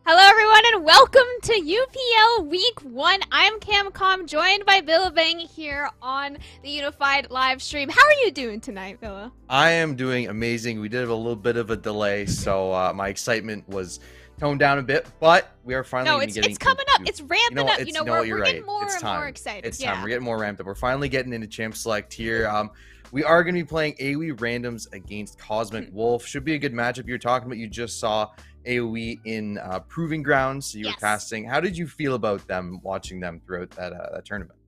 Hello everyone and welcome to UPL Week 1. I'm Camcom, joined by Villa Bang here on the Unified live stream. How are you doing tonight, Villa? I am doing amazing. We did have a little bit of a delay, so my excitement was toned down a bit, but we are finally getting it's coming up. It's ramping up. We're right. getting more it's and time. more excited. It's time. We're getting more ramped up. We're finally getting into Champ Select here. We are going to be playing AOE randoms against Cosmic Wolf. Should be a good matchup. You're talking about, you just saw AOE in Proving Grounds, so you were casting. How did you feel about them, watching them throughout that tournament?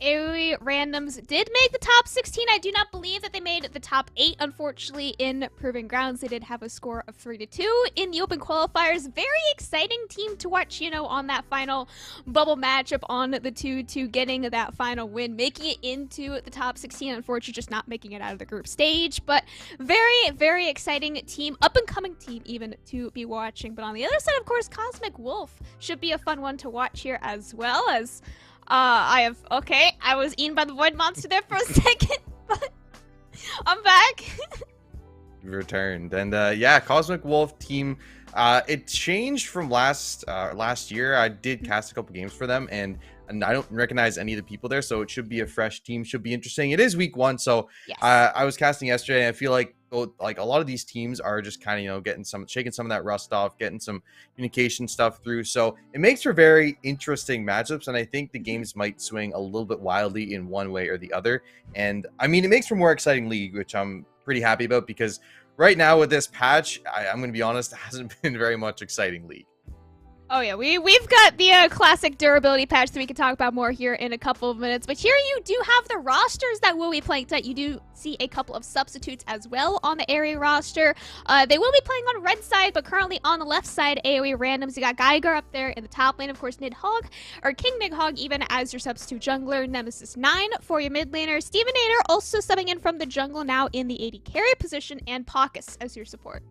AOE randoms did make the top 16. I do not believe that they made the top 8, unfortunately, in Proving Grounds. They did have a score of 3-2 in the open qualifiers. Very exciting team to watch, on that final bubble matchup on the 2-2, getting that final win, making it into the top 16. Unfortunately, just not making it out of the group stage, but very, very exciting team, up-and-coming team even to be watching. But on the other side, of course, Cosmic Wolf should be a fun one to watch here, as well as I was eaten by the void monster there for a second, but I'm back. Returned. And Cosmic Wolf team, it changed from last year. I did cast a couple games for them, and I don't recognize any of the people there, so it should be a fresh team. Should be interesting. It is week 1, so yes. I was casting yesterday, and I feel like a lot of these teams are just kind of shaking some of that rust off, getting some communication stuff through. So it makes for very interesting matchups, and I think the games might swing a little bit wildly in one way or the other. And I mean, it makes for more exciting league, which I'm pretty happy about, because right now with this patch, I'm going to be honest, it hasn't been very much exciting league. Oh yeah, we've got the classic durability patch that we can talk about more here in a couple of minutes. But here you do have the rosters that will be playing tonight. You do see a couple of substitutes as well on the area roster. They will be playing on red side, but currently on the left side, AOE randoms. You got Geiger up there in the top lane, of course, Nidhogg, or King Nidhogg even as your substitute jungler. Nemesis 9 for your mid laner. Steven Nader also subbing in from the jungle now in the AD carry position, and Pokus as your support.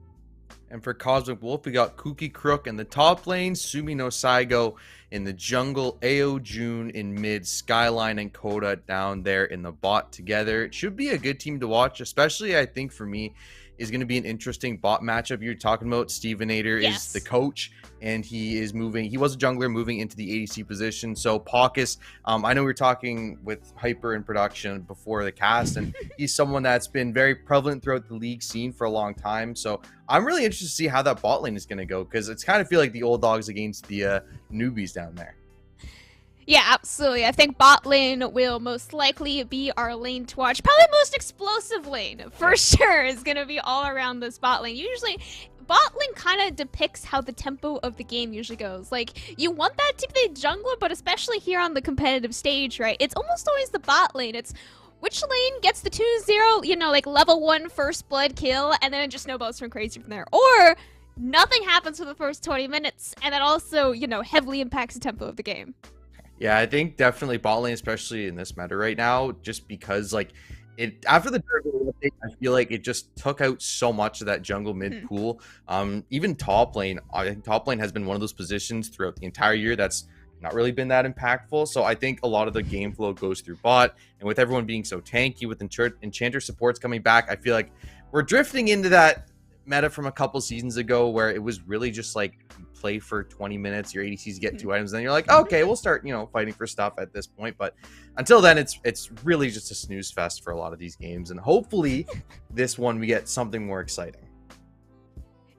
And for Cosmic Wolf, we got Kuki Crook in the top lane, Sumi no Saigo in the jungle, AO June in mid, Skyline and Coda down there in the bot together. It should be a good team to watch, especially I think for me, is going to be an interesting bot matchup. You're talking about Stevenator is the Yes. coach, and he is moving. He was a jungler moving into the ADC position. So Paucus, I know we were talking with Hyper in production before the cast, and he's someone that's been very prevalent throughout the league scene for a long time. So I'm really interested to see how that bot lane is going to go, because it's kind of feel like the old dogs against the newbies down there. Yeah, absolutely. I think bot lane will most likely be our lane to watch. Probably most explosive lane, for sure, is going to be all around this bot lane. Usually, bot lane kind of depicts how the tempo of the game usually goes. Like, you want that to be the jungler, but especially here on the competitive stage, right? It's almost always the bot lane. It's which lane gets the 2-0, you know, like level 1 first blood kill, and then it just snowballs from crazy from there. Or nothing happens for the first 20 minutes, and that also, you know, heavily impacts the tempo of the game. Yeah, I think definitely bot lane, especially in this meta right now, just because like it after the durability update, I feel like it just took out so much of that jungle mid pool. Even top lane, I think top lane has been one of those positions throughout the entire year that's not really been that impactful. So I think a lot of the game flow goes through bot, and with everyone being so tanky, with enchanter supports coming back, I feel like we're drifting into that meta from a couple seasons ago where it was really just like you play for 20 minutes, your ADCs get 2 items, then you're like, okay, we'll start, you know, fighting for stuff at this point. But until then, it's really just a snooze fest for a lot of these games, and hopefully this one we get something more exciting.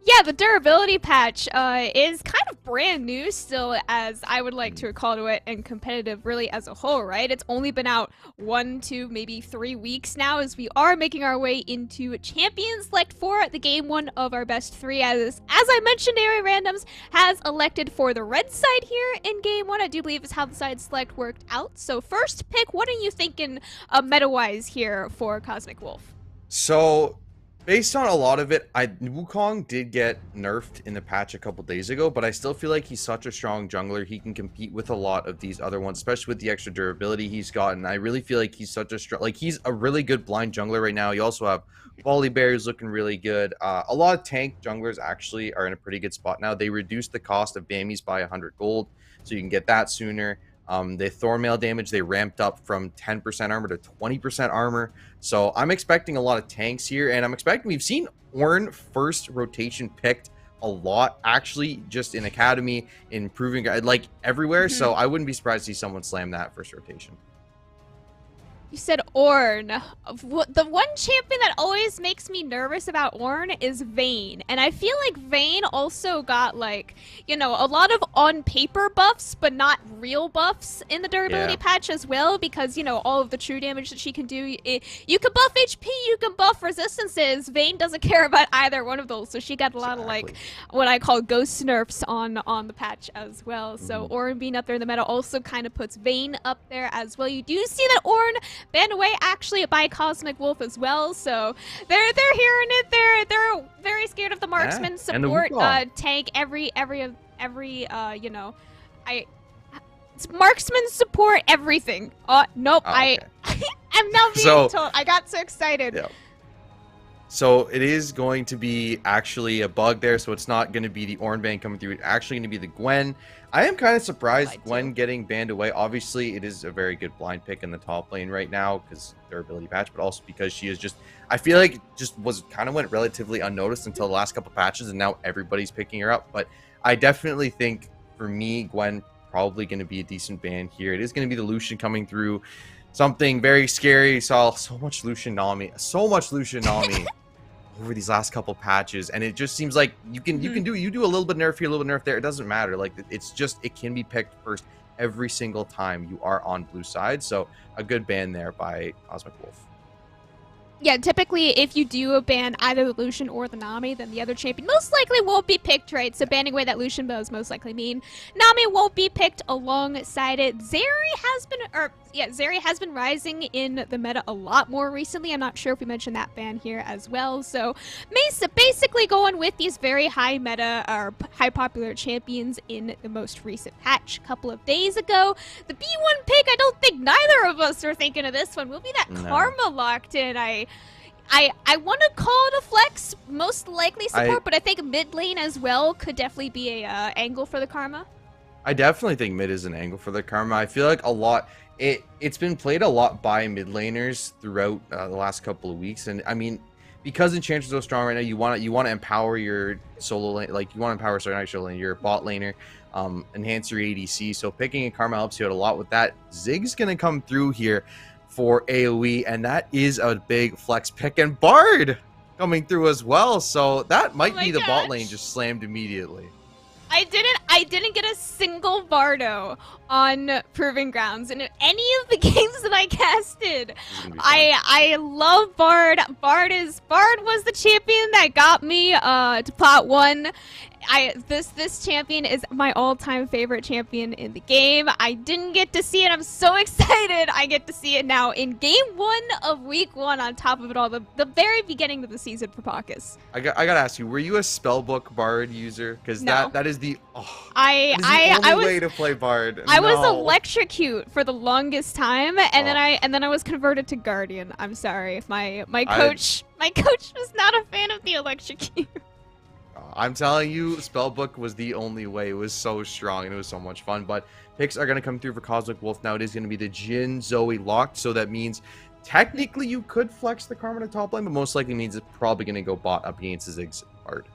Yeah, the durability patch is kind of brand new still, as I would like to recall to it, and competitive really as a whole, right? It's only been out 1 to maybe 3 weeks now, as we are making our way into Champions Select for the game 1 of our best 3. As I mentioned, AOE Randoms has elected for the red side here in game 1. I do believe is how the side select worked out. So first pick, what are you thinking meta-wise here for Cosmic Wolf? So based on a lot of it, Wukong did get nerfed in the patch a couple days ago, but I still feel like he's such a strong jungler. He can compete with a lot of these other ones, especially with the extra durability he's gotten. I really feel like he's such a strong, like he's a really good blind jungler right now. You also have Volibear who's looking really good. A lot of tank junglers actually are in a pretty good spot now. They reduced the cost of Bammies by 100 gold, so you can get that sooner. The Thornmail damage, they ramped up from 10% armor to 20% armor. So I'm expecting a lot of tanks here, and I'm expecting, we've seen Ornn first rotation picked a lot, actually, just in Academy, in Proving, like everywhere. So I wouldn't be surprised to see someone slam that first rotation. You said Ornn. The one champion that always makes me nervous about Ornn is Vayne. And I feel like Vayne also got, like, you know, a lot of on-paper buffs, but not real buffs in the durability patch as well, because, you know, all of the true damage that she can do. You can buff HP, you can buff resistances. Vayne doesn't care about either one of those, so she got a lot of, like, what I call ghost nerfs on the patch as well. So Ornn being up there in the meta also kind of puts Vayne up there as well. You do see that Ornn banned away actually by Cosmic Wolf as well, so they're hearing it. They're very scared of the marksman support tank every you know, marksman support everything. Nope. I'm now being told. I got so excited. Yeah. So it is going to be actually a bug there, so it's not going to be the Ornn ban coming through. It's actually going to be the Gwen. I am kind of surprised Gwen getting banned away. Obviously, it is a very good blind pick in the top lane right now because durability patch, but also because she is just, I feel like just was kind of went relatively unnoticed until the last couple patches, and now everybody's picking her up. But I definitely think, for me, Gwen probably going to be a decent ban here. It is going to be the Lucian coming through. Something very scary. Saw so much Lucian Nami. Over these last couple patches, and it just seems like you do a little bit nerf here, a little bit nerf there. It doesn't matter. Like, it's just, it can be picked first every single time you are on blue side. So a good ban there by Cosmic Wolf. Yeah, typically if you do ban either the Lucian or the Nami, then the other champion most likely won't be picked, right? So banning away that Lucian does most likely mean Nami won't be picked alongside it. Zeri has been rising in the meta a lot more recently. I'm not sure if we mentioned that ban here as well. So Mesa basically going with these very high meta or high popular champions in the most recent patch a couple of days ago. The B1 pick, I don't think neither of us are thinking of this one. Will be that Karma locked in. I want to call it a flex, most likely support, but I think mid lane as well could definitely be a angle for the Karma. I definitely think mid is an angle for the Karma. I feel like a lot, it's been played a lot by mid laners throughout the last couple of weeks, and I mean, because Enchantress is so strong right now, you want to empower your solo lane, like you want to empower, sorry, not solo lane, your bot laner, enhance your ADC. So picking a Karma helps you out a lot with that. Zig's gonna come through here for AOE, and that is a big flex pick, and Bard coming through as well. So that might be the bot lane just slammed immediately. I didn't get a single Bardo on Proving Grounds in any of the games that I casted. I love Bard. Bard was the champion that got me to pot 1. This champion is my all-time favorite champion in the game. I didn't get to see it. I'm so excited. I get to see it now in game 1 of week 1 on top of it all. The very beginning of the season for Pocus. I gotta ask you, were you a spellbook Bard user? Because no. that is the only way to play Bard. I was Electrocute for the longest time, and then I was converted to Guardian. I'm sorry. My coach was not a fan of the Electrocute. I'm telling you, Spellbook was the only way. It was so strong and it was so much fun. But picks are going to come through for Cosmic Wolf. Now it is going to be the Jhin Zoe locked. So that means technically you could flex the Karma to top lane, but most likely means it's probably going to go bot up against Ziggs Bard.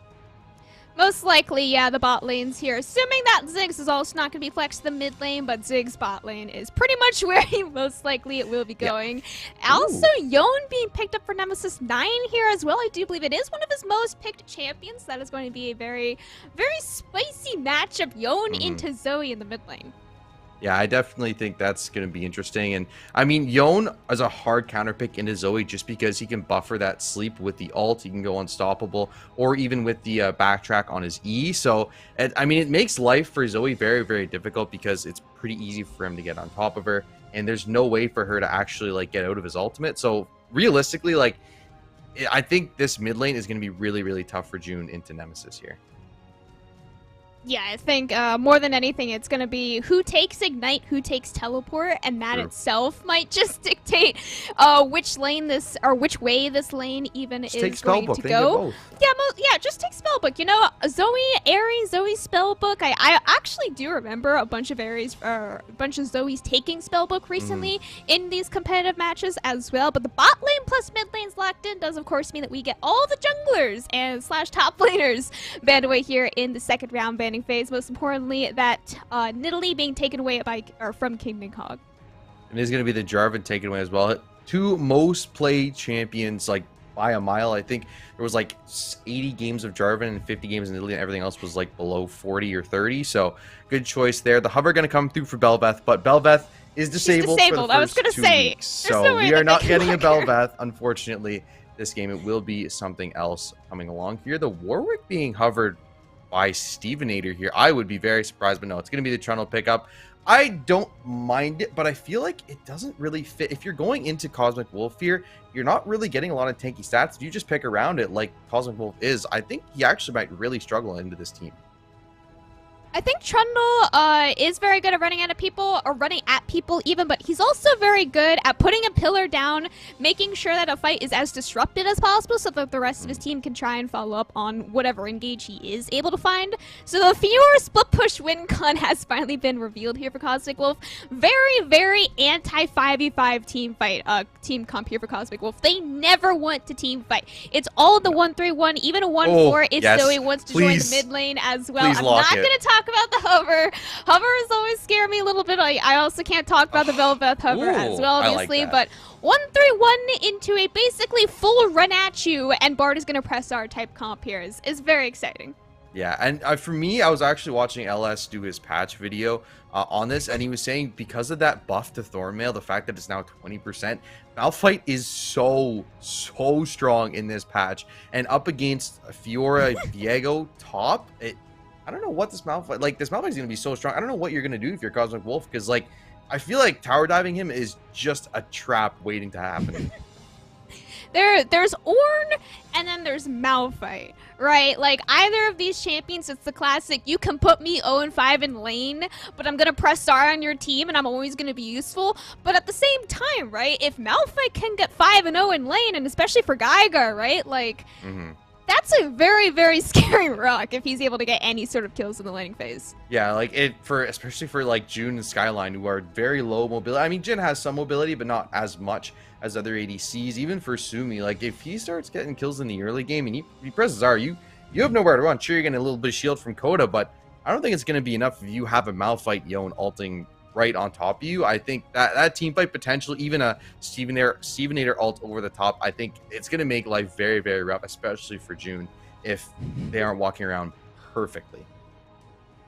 Most likely, yeah, the bot lane's here. Assuming that Ziggs is also not going to be flexed to the mid lane, but Ziggs bot lane is pretty much where he most likely it will be going. Yeah. Also, Yone being picked up for Nemesis 9 here as well. I do believe it is one of his most picked champions. That is going to be a very, very spicy matchup. Yone into Zoe in the mid lane. Yeah, I definitely think that's going to be interesting. And I mean, Yone is a hard counter pick into Zoe just because he can buffer that sleep with the ult. He can go unstoppable, or even with the backtrack on his E. So, I mean, it makes life for Zoe very, very difficult because it's pretty easy for him to get on top of her. And there's no way for her to actually, like, get out of his ultimate. So, realistically, like, I think this mid lane is going to be really, really tough for June into Nemesis here. Yeah, I think more than anything, it's going to be who takes Ignite, who takes Teleport, and that itself might just dictate which way this lane even is going to go. Yeah, just take Spellbook. You know, Zoe, Ares, Zoe Spellbook. I actually do remember a bunch of Zoes taking Spellbook recently in these competitive matches as well. But the bot lane plus mid lanes locked in does, of course, mean that we get all the junglers and / top laners banned away here in the second round banning phase. Most importantly, that Nidalee being taken away from King Hog. And it's going to be the Jarvan taken away as well. 2 most played champions, like, by a mile. I think there was like 80 games of Jarvan and 50 games in Italy, and everything else was like below 40 or 30. So good choice there. The hover going to come through for Bel'Veth, but Bel'Veth is disabled. For the first 2 weeks. So we are not getting a Bel'Veth, unfortunately. This game, it will be something else coming along here. The Warwick being hovered by Stevenator here. I would be very surprised, but no, it's going to be the Trundle pickup. I don't mind it, but I feel like it doesn't really fit. If you're going into Cosmic Wolf here, you're not really getting a lot of tanky stats. If you just pick around it like Cosmic Wolf is, I think he actually might really struggle into this team. I think Trundle is very good at running at people even, but he's also very good at putting a pillar down, making sure that a fight is as disrupted as possible so that the rest of his team can try and follow up on whatever engage he is able to find. So the Fiora split push win con has finally been revealed here for Cosmic Wolf. Very, very anti-5v5 team comp here for Cosmic Wolf. They never want to team fight. It's all the 1-3-1, even a 1-4 if Zoe wants to join the mid lane as well. I'm not going to talk about the hover. Hovers always scare me a little bit. I also can't talk about the Bel'Veth hover as well, obviously. But 1-3-1 into a basically full run at you, and Bard is going to press R type comp here is very exciting. Yeah, and for me, I was actually watching LS do his patch video on this, and he was saying because of that buff to Thornmail, the fact that it's now 20%, Malphite is so strong in this patch. And up against Fiora Diego top, I don't know what this Malphite, like, this Malphite is going to be so strong. I don't know what you're going to do if you're Cosmic Wolf, because, like, I feel like tower diving him is just a trap waiting to happen. There's Ornn, and then there's Malphite, right? Like, either of these champions, it's the classic, you can put me 0-5 in lane, but I'm going to press star on your team, and I'm always going to be useful. But at the same time, right, if Malphite can get 5-0 in lane, and especially for Geiger, right, like... That's a very, very scary rock if he's able to get any sort of kills in the laning phase. Yeah, like especially for like June and Skyline, who are very low mobility. I mean, Jin has some mobility, but not as much as other ADCs. Even for Sumi, like if he starts getting kills in the early game and he presses R, you have nowhere to run. Sure, you're getting a little bit of shield from Coda, but I don't think it's going to be enough if you have a Malphite Yone ulting right on top of you. I think that team fight potential, even a Stevenator ult over the top, I think it's going to make life very, very rough, especially for June, if they aren't walking around perfectly.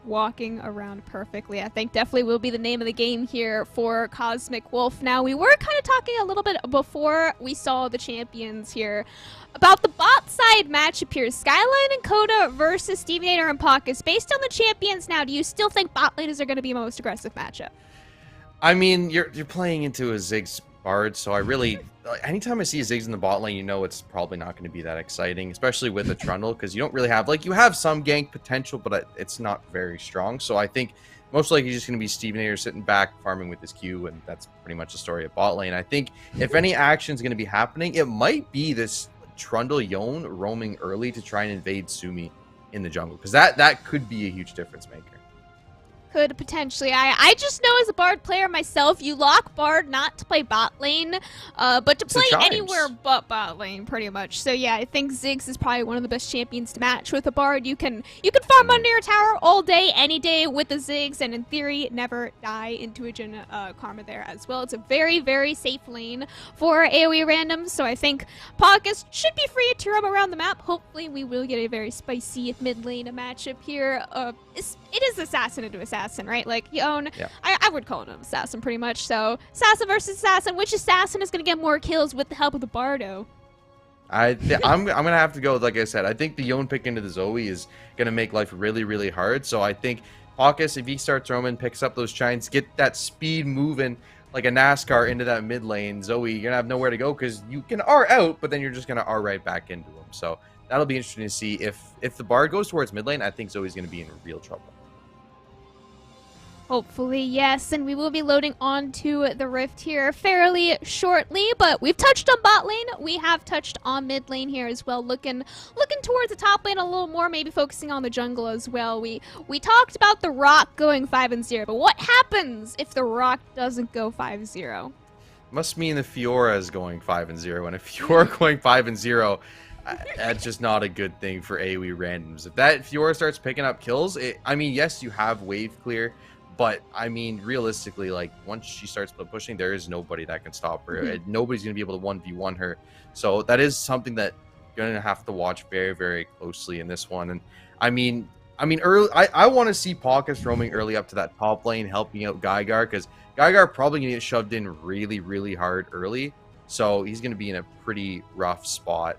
Walking around perfectly, I think definitely will be the name of the game here for Cosmic Wolf. Now, we were kind of talking a little bit before we saw the champions here about the bot side matchup here. Skyline and Coda versus Stevenator and Pockets. Based on the champions now, do you still think bot laners are going to be the most aggressive matchup? I mean, you're playing into a Ziggs Bard, so I really, anytime I see a Ziggs in the bot lane, you know it's probably not going to be that exciting, especially with a Trundle, because you don't really have, like, you have some gank potential, but it's not very strong. So I think most likely just going to be Stevenator sitting back, farming with his Q, and that's pretty much the story of bot lane. I think if any action is going to be happening, it might be this Trundle Yone roaming early to try and invade Sumi in the jungle, because that could be a huge difference maker. Could potentially. I just know as a Bard player myself, you lock Bard not to play bot lane, but to play anywhere but bot lane, pretty much. So yeah, I think Ziggs is probably one of the best champions to match with a Bard. You can farm under your tower all day, any day with the Ziggs, and in theory, never die into a Jhin Karma there as well. It's a very, very safe lane for AOE randoms, so I think Pockets should be free to roam around the map. Hopefully, we will get a very spicy mid lane matchup here. It is assassin into assassin, right? Like, Yone, yeah. I would call it an assassin pretty much. So, assassin versus assassin. Which assassin is going to get more kills with the help of the Bardo? I'm going to have to go, like I said, I think the Yone pick into the Zoe is going to make life really, really hard. So, I think Pockets, if he starts roaming, picks up those Giants, get that speed moving like a NASCAR into that mid lane, Zoe, you're going to have nowhere to go because you can R out, but then you're just going to R right back into him. So, that'll be interesting to see. If the Bard goes towards mid lane, I think Zoe's going to be in real trouble. Hopefully, yes, and we will be loading onto the Rift here fairly shortly, but we've touched on bot lane, we have touched on mid lane here as well, looking towards the top lane a little more, maybe focusing on the jungle as well. We talked about the Rock going 5-0, but what happens if the Rock doesn't go 5-0? Must mean the Fiora is going 5-0, and if Fiora going 5-0, that's just not a good thing for AoE randoms. If that Fiora starts picking up kills, I mean, yes, you have wave clear, but I mean, realistically, like once she starts pushing, there is nobody that can stop her. Mm-hmm. Nobody's gonna be able to 1v1 her. So that is something that you're gonna have to watch very, very closely in this one. And I mean, early. I want to see Pockets roaming early up to that top lane, helping out Gygar, because Gygar probably gonna get shoved in really, really hard early. So he's gonna be in a pretty rough spot.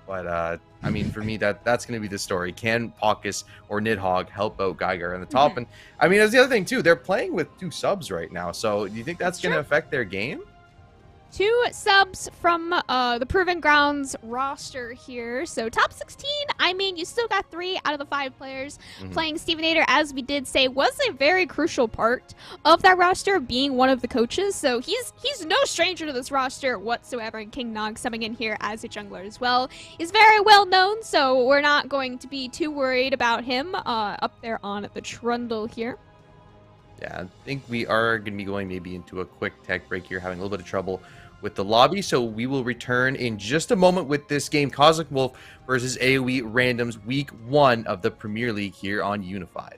But, I mean, for me, that's going to be the story. Can Pockets or Nidhogg help out Gygar on the top? Mm-hmm. And, I mean, that's the other thing, too. They're playing with 2 subs right now. So, do you think that's going to affect their game? 2 subs from the Proven Grounds roster here. So top 16, I mean, you still got 3 out of the 5 players playing. Stevenator, as we did say, was a very crucial part of that roster, being one of the coaches. So he's no stranger to this roster whatsoever. And King Nog subbing in here as a jungler as well. He's very well known, so we're not going to be too worried about him up there on the Trundle here. Yeah, I think we are going to be going maybe into a quick tech break here, having a little bit of trouble with the lobby. So we will return in just a moment with this game, Cosmic Wolf versus AOE Randoms, Week 1 of the Premier League here on Unified.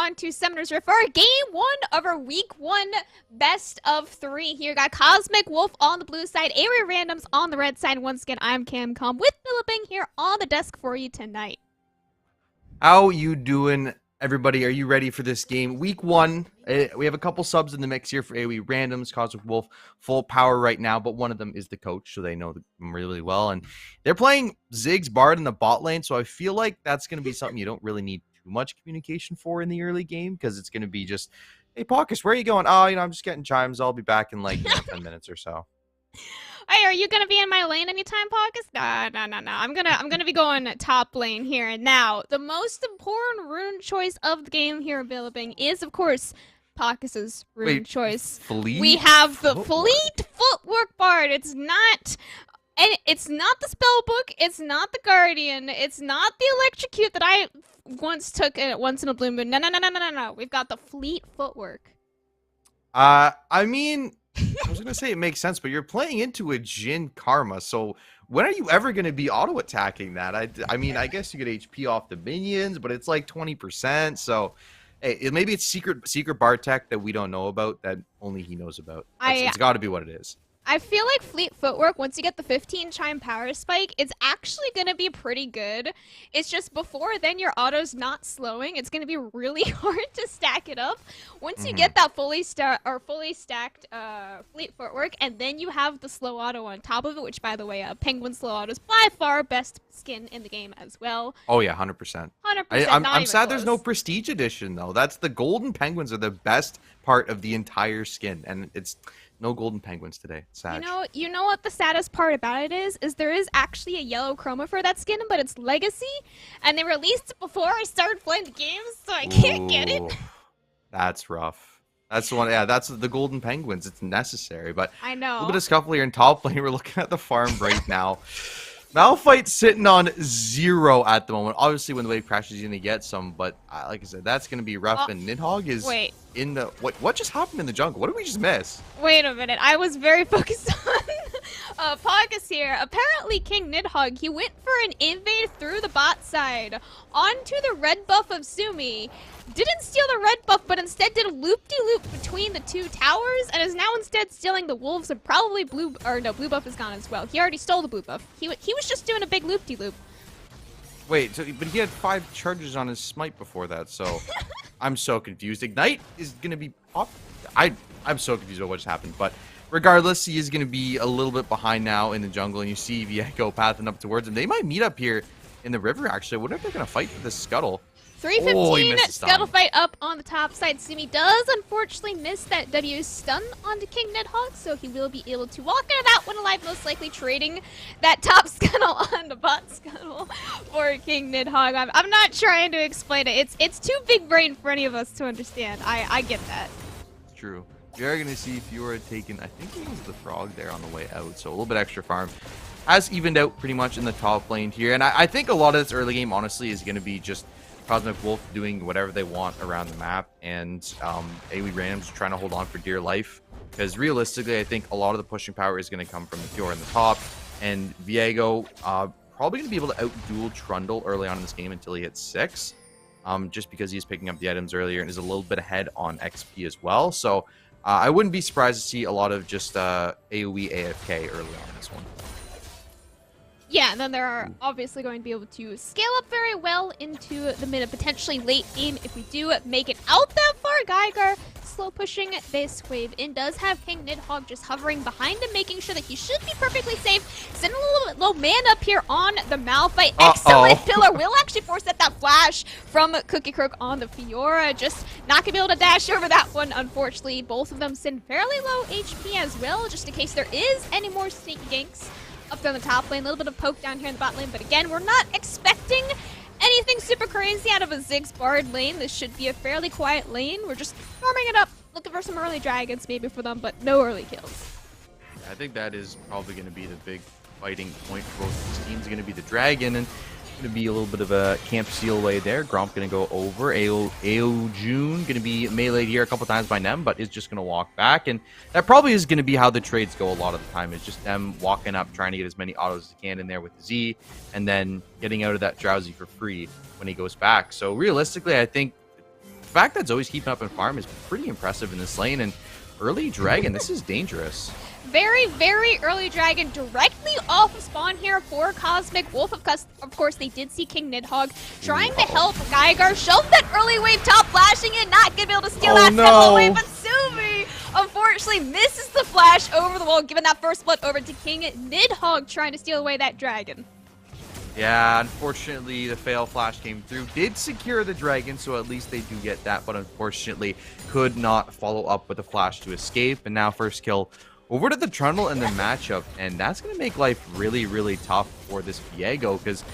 on to Summoner's Rift for our game 1 of our week 1 best of 3 here. Got Cosmic Wolf on the blue side, AOE Randoms on the red side. Once again, I'm Camcom with Philipping here on the desk for you tonight. How you doing, everybody? Are you ready for this game? Week 1. We have a couple subs in the mix here for AOE Randoms. Cosmic Wolf full power right now, but one of them is the coach, so they know them really well. And they're playing Ziggs Bard in the bot lane, so I feel like that's going to be something you don't really need too much communication for in the early game, because it's going to be just, hey, Paucus, where are you going? Oh, I'm just getting chimes. I'll be back in like 10 minutes or so. Hey, are you gonna be in my lane anytime, Paucus? No. I'm gonna be going top lane here and now. The most important rune choice of the game here in Philipping is, of course, Paucus's rune choice. Fleet? We have the Fleet Footwork Bard. It's not the spell book. It's not the Guardian. It's not the Electrocute that I once took once in a blue moon. No. We've got the Fleet Footwork. I mean, I was gonna say it makes sense, but you're playing into a Jhin Karma, so when are you ever gonna be auto attacking that? I mean, I guess you get HP off the minions, but it's like 20%. So, hey, maybe it's secret bar tech that we don't know about that only he knows about. It's got to be what it is. I feel like Fleet Footwork, once you get the 15 chime power spike, it's actually going to be pretty good. It's just before then your auto's not slowing. It's going to be really hard to stack it up. Once you get that fully stacked Fleet Footwork, and then you have the slow auto on top of it, which, by the way, Penguin slow auto is by far best skin in the game as well. Oh yeah, 100%. 100%. I'm sad there's no Prestige Edition though. That's the golden penguins are the best part of the entire skin, and it's no golden penguins today. Sad. You know what the saddest part about it is there is actually a yellow chroma for that skin, but it's legacy, and they released it before I started playing the game, so I can't get it. That's rough. That's the one. Yeah, that's the golden penguins. It's necessary, but I know. A little bit of scuffle here in top lane. We're looking at the farm right now. Malphite's sitting on 0 at the moment. Obviously, when the wave crashes, you're going to get some, but like I said, that's going to be rough. And Nidhogg is in the... What just happened in the jungle? What did we just miss? Wait a minute. I was very focused on Paucus here. Apparently, King Nidhogg, he went for an invade through the bot side onto the red buff of Sumi. Didn't steal the red buff, but instead did a loop-de-loop between the two towers, and is now instead stealing the wolves, and probably blue buff is gone as well. He already stole the blue buff. He was just doing a big loop-de-loop. Wait, but he had 5 charges on his smite before that, so I'm so confused. Ignite is gonna be off. I'm so confused about what just happened, but regardless, he is gonna be a little bit behind now in the jungle, and you see Viego pathing up towards him. They might meet up here in the river, actually. What if they're gonna fight for this scuttle? 315 scuttle fight up on the top side. Sumi does unfortunately miss that W stun onto King Nidhogg, so he will be able to walk into that one alive, most likely trading that top scuttle on the bot scuttle for King Nidhogg. I'm not trying to explain it. It's too big brain for any of us to understand. I get that. It's true. We are going to see Fiora taking, I think it was the frog there on the way out, so a little bit extra farm. Has evened out pretty much in the top lane here, and I think a lot of this early game, honestly, is going to be just Cosmic Wolf doing whatever they want around the map, and AOE Randoms trying to hold on for dear life, because realistically I think a lot of the pushing power is going to come from the Fiora in the top, and Viego probably going to be able to out-duel Trundle early on in this game until he hits 6, just because he's picking up the items earlier and is a little bit ahead on XP as well. So I wouldn't be surprised to see a lot of just AOE AFK early on in this one. Yeah, and then there are obviously going to be able to scale up very well into the mid and potentially late game if we do make it out that far. Geiger slow pushing this wave in, does have King Nidhogg just hovering behind him, making sure that he should be perfectly safe. Sending a little bit low man up here on the Malphite. Excellent pillar will actually force that flash from Cookie Croak on the Fiora. Just not going to be able to dash over that one, unfortunately. Both of them send fairly low HP as well, just in case there is any more sneaky ganks up there on the top lane. A little bit of poke down here in the bot lane, but again, we're not expecting anything super crazy out of a Ziggs Bard lane. This should be a fairly quiet lane. We're just farming it up, looking for some early dragons maybe for them, but no early kills. I think that is probably going to be the big fighting point for both these teams, going to be the dragon, and going to be a little bit of a camp seal away there. Gromp going to go over. AO June going to be meleeed here a couple times by Nem, but is just going to walk back. And that probably is going to be how the trades go a lot of the time. It's just them walking up, trying to get as many autos as they can in there with the Z, and then getting out of that Drowsy for free when he goes back. So realistically, I think fact that Zoe's keeping up in farm is pretty impressive in this lane, and early dragon, this is dangerous. Very, very early dragon directly off of spawn here for Cosmic Wolf. Of course, they did see King Nidhogg trying to help Geiger. Shove that early wave top, flashing in, not gonna be able to steal that second wave, but Suvi unfortunately misses the flash over the wall, giving that first blood over to King Nidhogg, trying to steal away that dragon. Yeah, unfortunately, the fail flash came through. Did secure the dragon, so at least they do get that, but unfortunately could not follow up with the flash to escape. And now first kill over to the Trundle in the matchup, and that's going to make life really, really tough for this Viego, because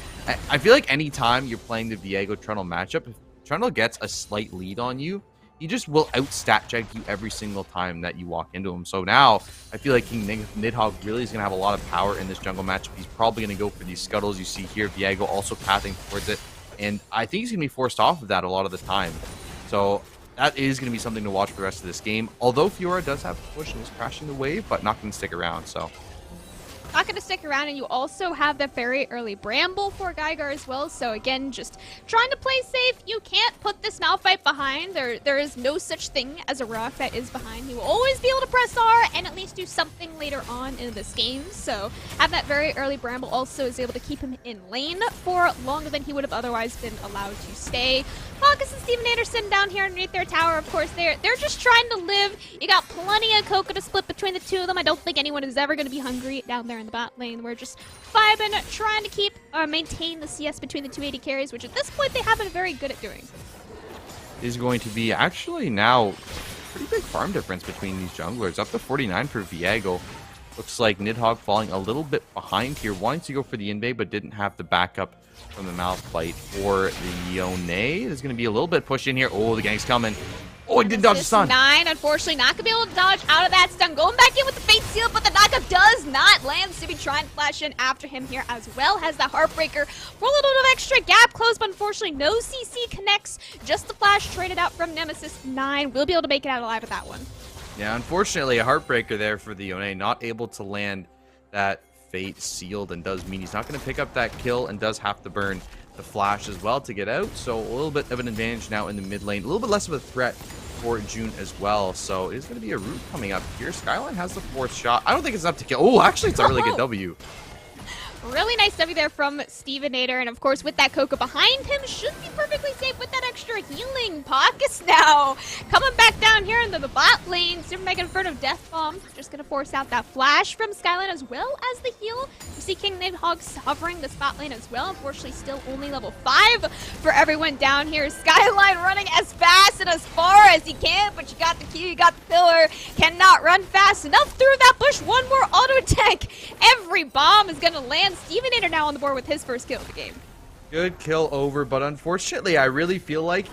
I feel like anytime you're playing the Viego Trundle matchup, if Trundle gets a slight lead on you, he just will out-stat check you every single time that you walk into him. So now, I feel like King Nidhogg really is going to have a lot of power in this jungle matchup. He's probably going to go for these scuttles you see here. Viego also pathing towards it. And I think he's going to be forced off of that a lot of the time. So that is going to be something to watch for the rest of this game. Although Fiora does have a push and is crashing the wave, but not going to stick around, so... Not going to stick around, and you also have the very early Bramble for Geiger as well. So again, just trying to play safe. You can't put this Malphite behind. There is no such thing as a rock that is behind. He will always be able to press R and at least do something later on in this game. So have that very early Bramble also is able to keep him in lane for longer than he would have otherwise been allowed to stay. Focus and Steven Anderson down here underneath their tower. Of course, they're just trying to live. You got plenty of cocoa to split between the two of them. I don't think anyone is ever going to be hungry down there in the bot lane. We're just vibing, trying to keep maintain the CS between the two AD carries, which at this point they have been very good at doing. Is going to be actually now pretty big farm difference between these junglers. Up to 49 for Viego. Looks like Nidhogg falling a little bit behind here, wanting to go for the invade, but didn't have the backup from the Malphite for the Yone. There's going to be a little bit push in here. Oh, the gang's coming. Oh, he did dodge the stun. 9, unfortunately, not going to be able to dodge out of that stun. Going back in with the Fate Seal, but the knockup does not land. Subi trying to flash in after him here, as well as the Heartbreaker for a little bit of extra gap close, but unfortunately no CC connects. Just the flash traded out from Nemesis 9. We'll be able to make it out alive with that one. Yeah, unfortunately, a Heartbreaker there for the Yone. Not able to land that Fate Sealed, and does mean he's not going to pick up that kill, and does have to burn the flash as well to get out. So a little bit of an advantage now in the mid lane. A little bit less of a threat for June as well. So it is going to be a root coming up here. Skyline has the 4th shot. I don't think it's enough to kill. Oh, actually, it's a really good W. Really nice W there from Stevenator, and of course with that Coco behind him, should be perfectly safe with that extra healing. Pockets now coming back down here into the bot lane. Super Mega Inferno Death Bomb just gonna force out that flash from Skyline as well as the heal. You see King Nidhogg hovering the spot lane as well. Unfortunately still only level 5 for everyone down here. Skyline running as fast and as far as he can, but you got the Q, you got the pillar. Cannot run fast enough through that bush. One more auto attack. Every bomb is gonna land. Stevenator now on the board with his first kill of the game. Good kill over, but unfortunately, I really feel like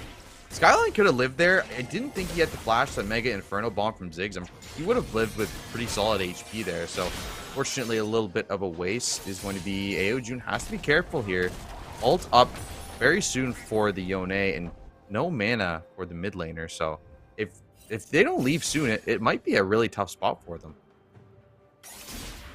Skyline could have lived there. I didn't think he had the flash that Mega Inferno bomb from Ziggs. He would have lived with pretty solid HP there. So, fortunately, a little bit of a waste is going to be AO June has to be careful here. Ult up very soon for the Yone, and no mana for the mid laner. So, if they don't leave soon, it might be a really tough spot for them.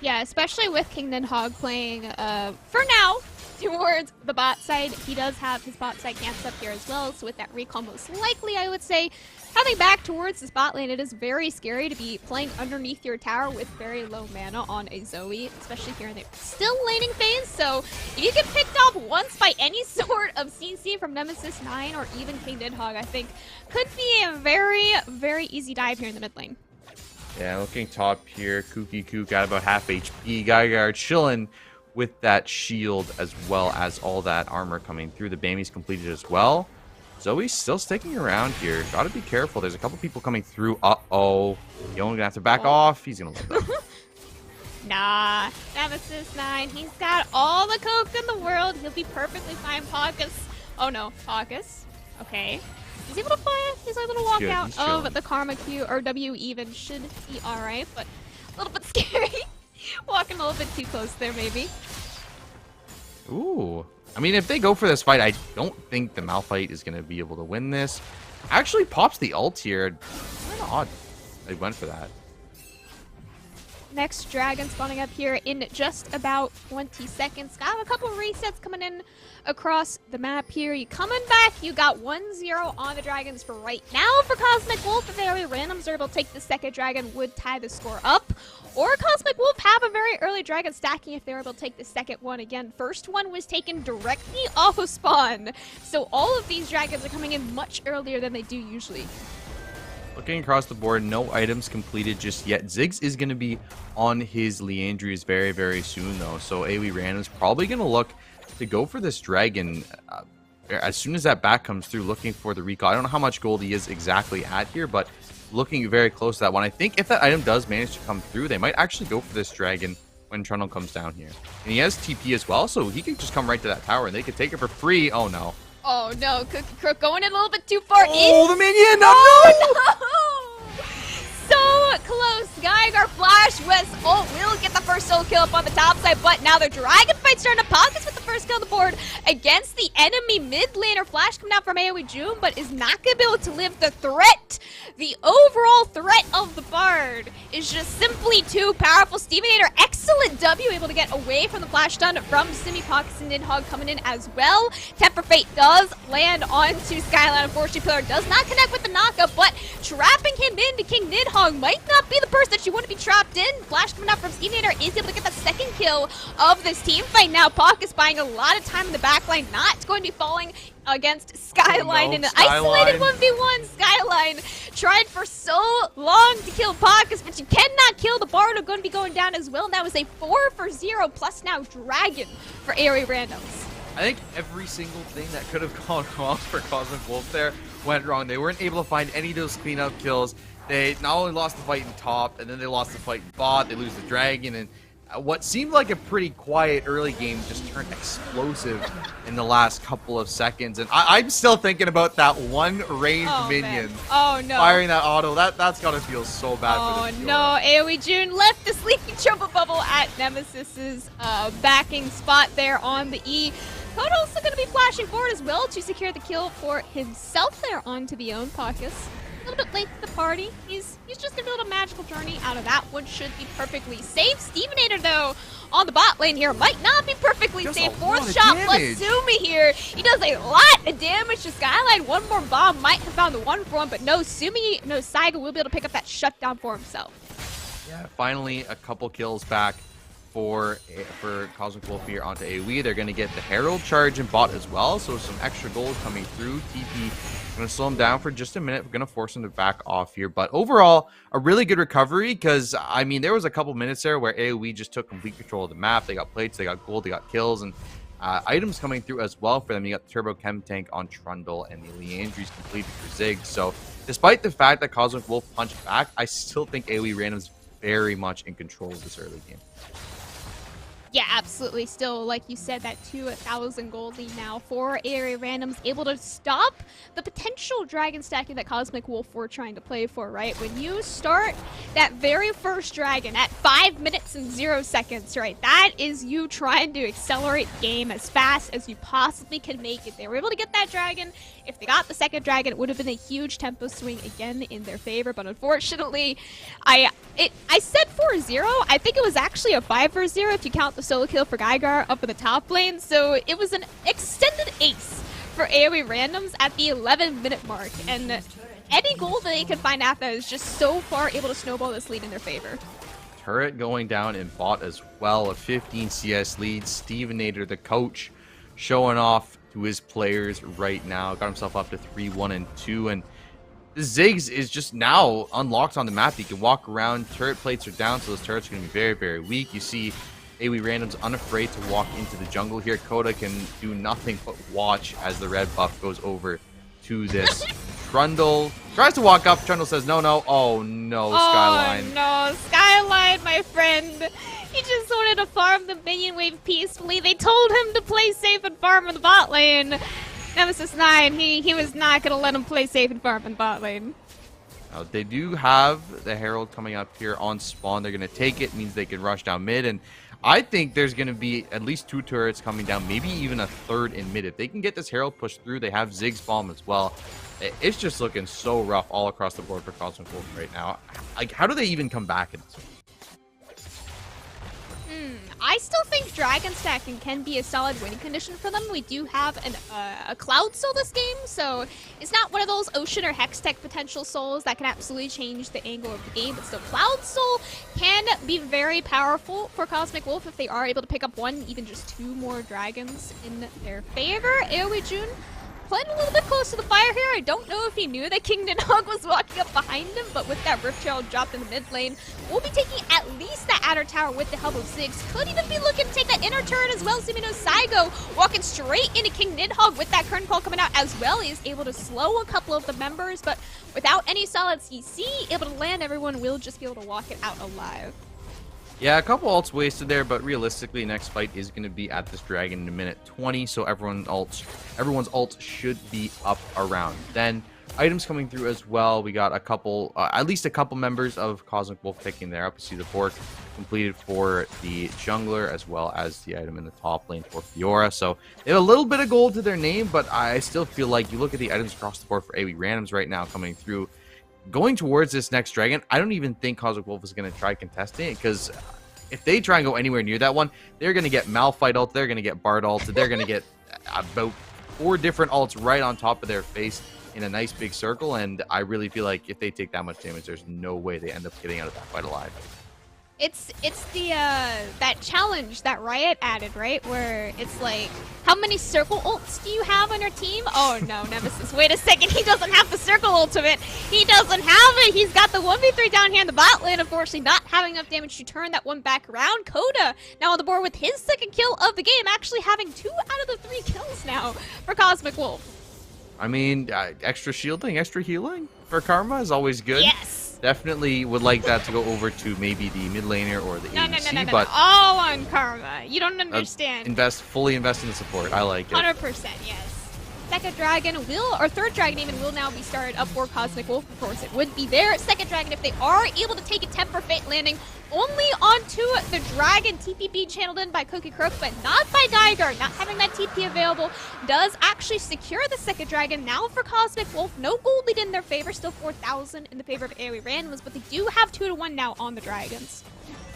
Yeah, especially with King Nidhogg playing, for now, towards the bot side. He does have his bot side camps up here as well, so with that recall, most likely, I would say, coming back towards the bot lane, it is very scary to be playing underneath your tower with very low mana on a Zoe, especially here in the still laning phase. So if you get picked off once by any sort of CC from Nemesis 9 or even King Nidhogg, I think could be a very, very easy dive here in the mid lane. Yeah, looking top here, Kooky Koo got about half HP. Geiger chilling with that shield as well as all that armor coming through. The Bami's completed as well. Zoe's still sticking around here. Gotta be careful. There's a couple people coming through. Uh-oh. You're only gonna have to back off. He's gonna live that. Nah, Nemesis 9, he's got all the coke in the world. He'll be perfectly fine. Pockets. Oh no, Pockets. Okay. He's able to fly his little walkout of the Karma Q or W even. Should be alright, but a little bit scary. Walking a little bit too close there, maybe. Ooh. I mean, if they go for this fight, I don't think the Malphite is going to be able to win this. Actually pops the ult here. Kind of odd they went for that. next dragon spawning up here in just about 20 seconds. Got a couple resets coming in across the map here. You coming back, you got 1-0 on the dragons for right now for Cosmic Wolf. If they are randoms are able to take the second dragon, would tie the score up. Or Cosmic Wolf have a very early dragon stacking if they were able to take the second one. Again, first one was taken directly off of spawn. So all of these dragons are coming in much earlier than they do usually. Looking across the board, no items completed just yet. Ziggs is going to be on his Leandries very, very soon, though. So AOE Random's probably going to look to go for this dragon as soon as that back comes through, looking for the recall. I don't know how much gold he is exactly at here, but looking very close to that one. I think if that item does manage to come through, they might actually go for this dragon when Trundle comes down here. And he has TP as well, so he can just come right to that tower, and they could take it for free. Oh, no. Oh no, Cookie Crook going in a little bit too far. Oh, the minion! Oh, no! So close. Geiger Flash West Ult will get the first solo kill up on the top side, but now the Dragon Fight starting to pockets with the first kill on the board against the enemy mid laner. Flash coming out from AOE June, but is not going to be able to live the threat. The overall threat of the Bard is just simply too powerful. Stevenator, excellent W, able to get away from the flash stun from Simi Pockets, and Nidhogg coming in as well. Temper Fate does land onto Skyline. Unfortunately, Pillar does not connect with the knockup, but trapping him into King Nidhogg might not be the person that you want to be trapped in. Flash coming out from Stevenator is able to get the second kill of this team fight. Now Pockets buying a lot of time in the backline, not going to be falling against Skyline in an isolated 1v1. Skyline tried for so long to kill Pockets, but you cannot kill the Bard. Are going to be going down as well. And that was a 4-for-0 plus now Dragon for AOE Randoms. I think every single thing that could have gone wrong for Cosmic Wolf there went wrong. They weren't able to find any of those cleanup kills. They not only lost the fight in top, and then they lost the fight in bot. They lose the dragon, and what seemed like a pretty quiet early game just turned explosive in the last couple of seconds. And I'm still thinking about that one ranged minion. Oh no! Firing that auto. That's gotta feel so bad. Oh for this no! AOE June left the sleeping triple bubble at Nemesis's backing spot there on the E. Code also going to be flashing forward as well to secure the kill for himself there onto the own Pockets. A little bit late to the party. He's just going to build a magical journey out of that one. Should be perfectly safe. Stevenator, though, on the bot lane here might not be perfectly safe. Fourth shot plus Sumi here. He does a lot of damage to Skyline. One more bomb might have found the 1-for-1, but no Saiga will be able to pick up that shutdown for himself. Yeah, finally a couple kills back for Cosmic Wolf here onto AoE. They're going to get the Herald charge and bot as well, so some extra gold coming through. TP going to slow him down for just a minute. We're going to force him to back off here, but overall a really good recovery, because I mean there was a couple minutes there where AoE just took complete control of the map. They got plates, they got gold, they got kills, and items coming through as well for them. You got the Turbo Chem Tank on Trundle, and the Leandries completed for Ziggs. So despite the fact that Cosmic Wolf punched back, I still think AoE Random's very much in control of this early game. Yeah, absolutely. Still, like you said, that 2,000 gold lead now for AOE Randoms, able to stop the potential dragon stacking that Cosmic Wolf were trying to play for, right? When you start that very first dragon at 5 minutes and 0 seconds, right? That is you trying to accelerate the game as fast as you possibly can make it. They were able to get that dragon. If they got the second dragon, it would have been a huge tempo swing again in their favor, but unfortunately, I said 4-0. I think it was actually a 5-0 if you count the solo kill for Geiger up in the top lane, so it was an extended ace for AOE Randoms at the 11-minute mark, and any goal that they could find after is just so far able to snowball this lead in their favor. Turret going down in bot as well, a 15 CS lead. Stevenator, the coach, showing off to his players right now. Got himself up to 3-1-2, and the Ziggs is just now unlocked on the map. He can walk around. Turret plates are down, so those turrets are going to be very, very weak. You see AOE Random's unafraid to walk into the jungle here. Coda can do nothing but watch as the red buff goes over to this. Trundle tries to walk up. Trundle says, no, no. Oh, no, Skyline. Oh, no. Skyline, my friend. He just wanted to farm the minion wave peacefully. They told him to play safe and farm in the bot lane. Nemesis 9, he was not going to let him play safe and farm in bot lane. Now, they do have the Herald coming up here on spawn. They're going to take it. Means they can rush down mid, and I think there's going to be at least 2 turrets coming down, maybe even a third in mid. If they can get this Herald pushed through, they have Ziggs bomb as well. It's just looking so rough all across the board for Cosmic Wolf right now. Like, how do they even come back in this one? I still think dragon stacking can be a solid winning condition for them. We do have a cloud soul this game, so it's not one of those ocean or hex tech potential souls that can absolutely change the angle of the game, but still cloud soul can be very powerful for Cosmic Wolf if they are able to pick up one, even just two more dragons in their favor. AOE June playing a little bit close to the fire here. I don't know if he knew that King Nidhogg was walking up behind him, but with that Rift Trail dropped in the mid lane, we'll be taking at least that outer tower with the help of Ziggs. Could even be looking to take that inner turret as well. Zimino Saigo walking straight into King Nidhogg with that current call coming out as well. He is able to slow a couple of the members, but without any solid CC, able to land, everyone will just be able to walk it out alive. Yeah, a couple ults wasted there, but realistically, next fight is going to be at this dragon in a minute 20, so everyone's ults should be up around then. Items coming through as well. We got a couple, at least a couple members of Cosmic Wolf picking there up. You see the Bork completed for the jungler, as well as the item in the top lane for Fiora. So they have a little bit of gold to their name, but I still feel like you look at the items across the board for AOE randoms right now coming through. Going towards this next dragon, I don't even think Cosmic Wolf is going to try contesting it, because if they try and go anywhere near that one, they're going to get Malphite ult, they're going to get Bard ult, they're going to get about 4 different ults right on top of their face in a nice big circle, and I really feel like if they take that much damage, there's no way they end up getting out of that fight alive. It's the that challenge that Riot added, right? Where it's like, how many circle ults do you have on your team? Oh no, Nemesis, wait a second, he doesn't have the circle ultimate. He doesn't have it. He's got the 1v3 down here in the bot lane, unfortunately not having enough damage to turn that one back around. Coda now on the board with his second kill of the game, actually having 2 out of the 3 kills now for Cosmic Wolf. I mean, extra shielding, extra healing for Karma is always good. Yes. Definitely would like that to go over to maybe the mid laner or the ADC, No, but all on Karma. You don't understand. fully invest in the support. I like it. 100%, yes. Second dragon will, or third dragon even, will now be started up for Cosmic Wolf. Of course, it would be their second dragon if they are able to take a Temper Fate landing only onto the dragon. TP being channeled in by Cookie Crook, but not by Geiger. Not having that TP available does actually secure the second dragon. Now for Cosmic Wolf, no gold lead in their favor, still 4,000 in the favor of AOE randoms, but they do have 2-1 now on the dragons.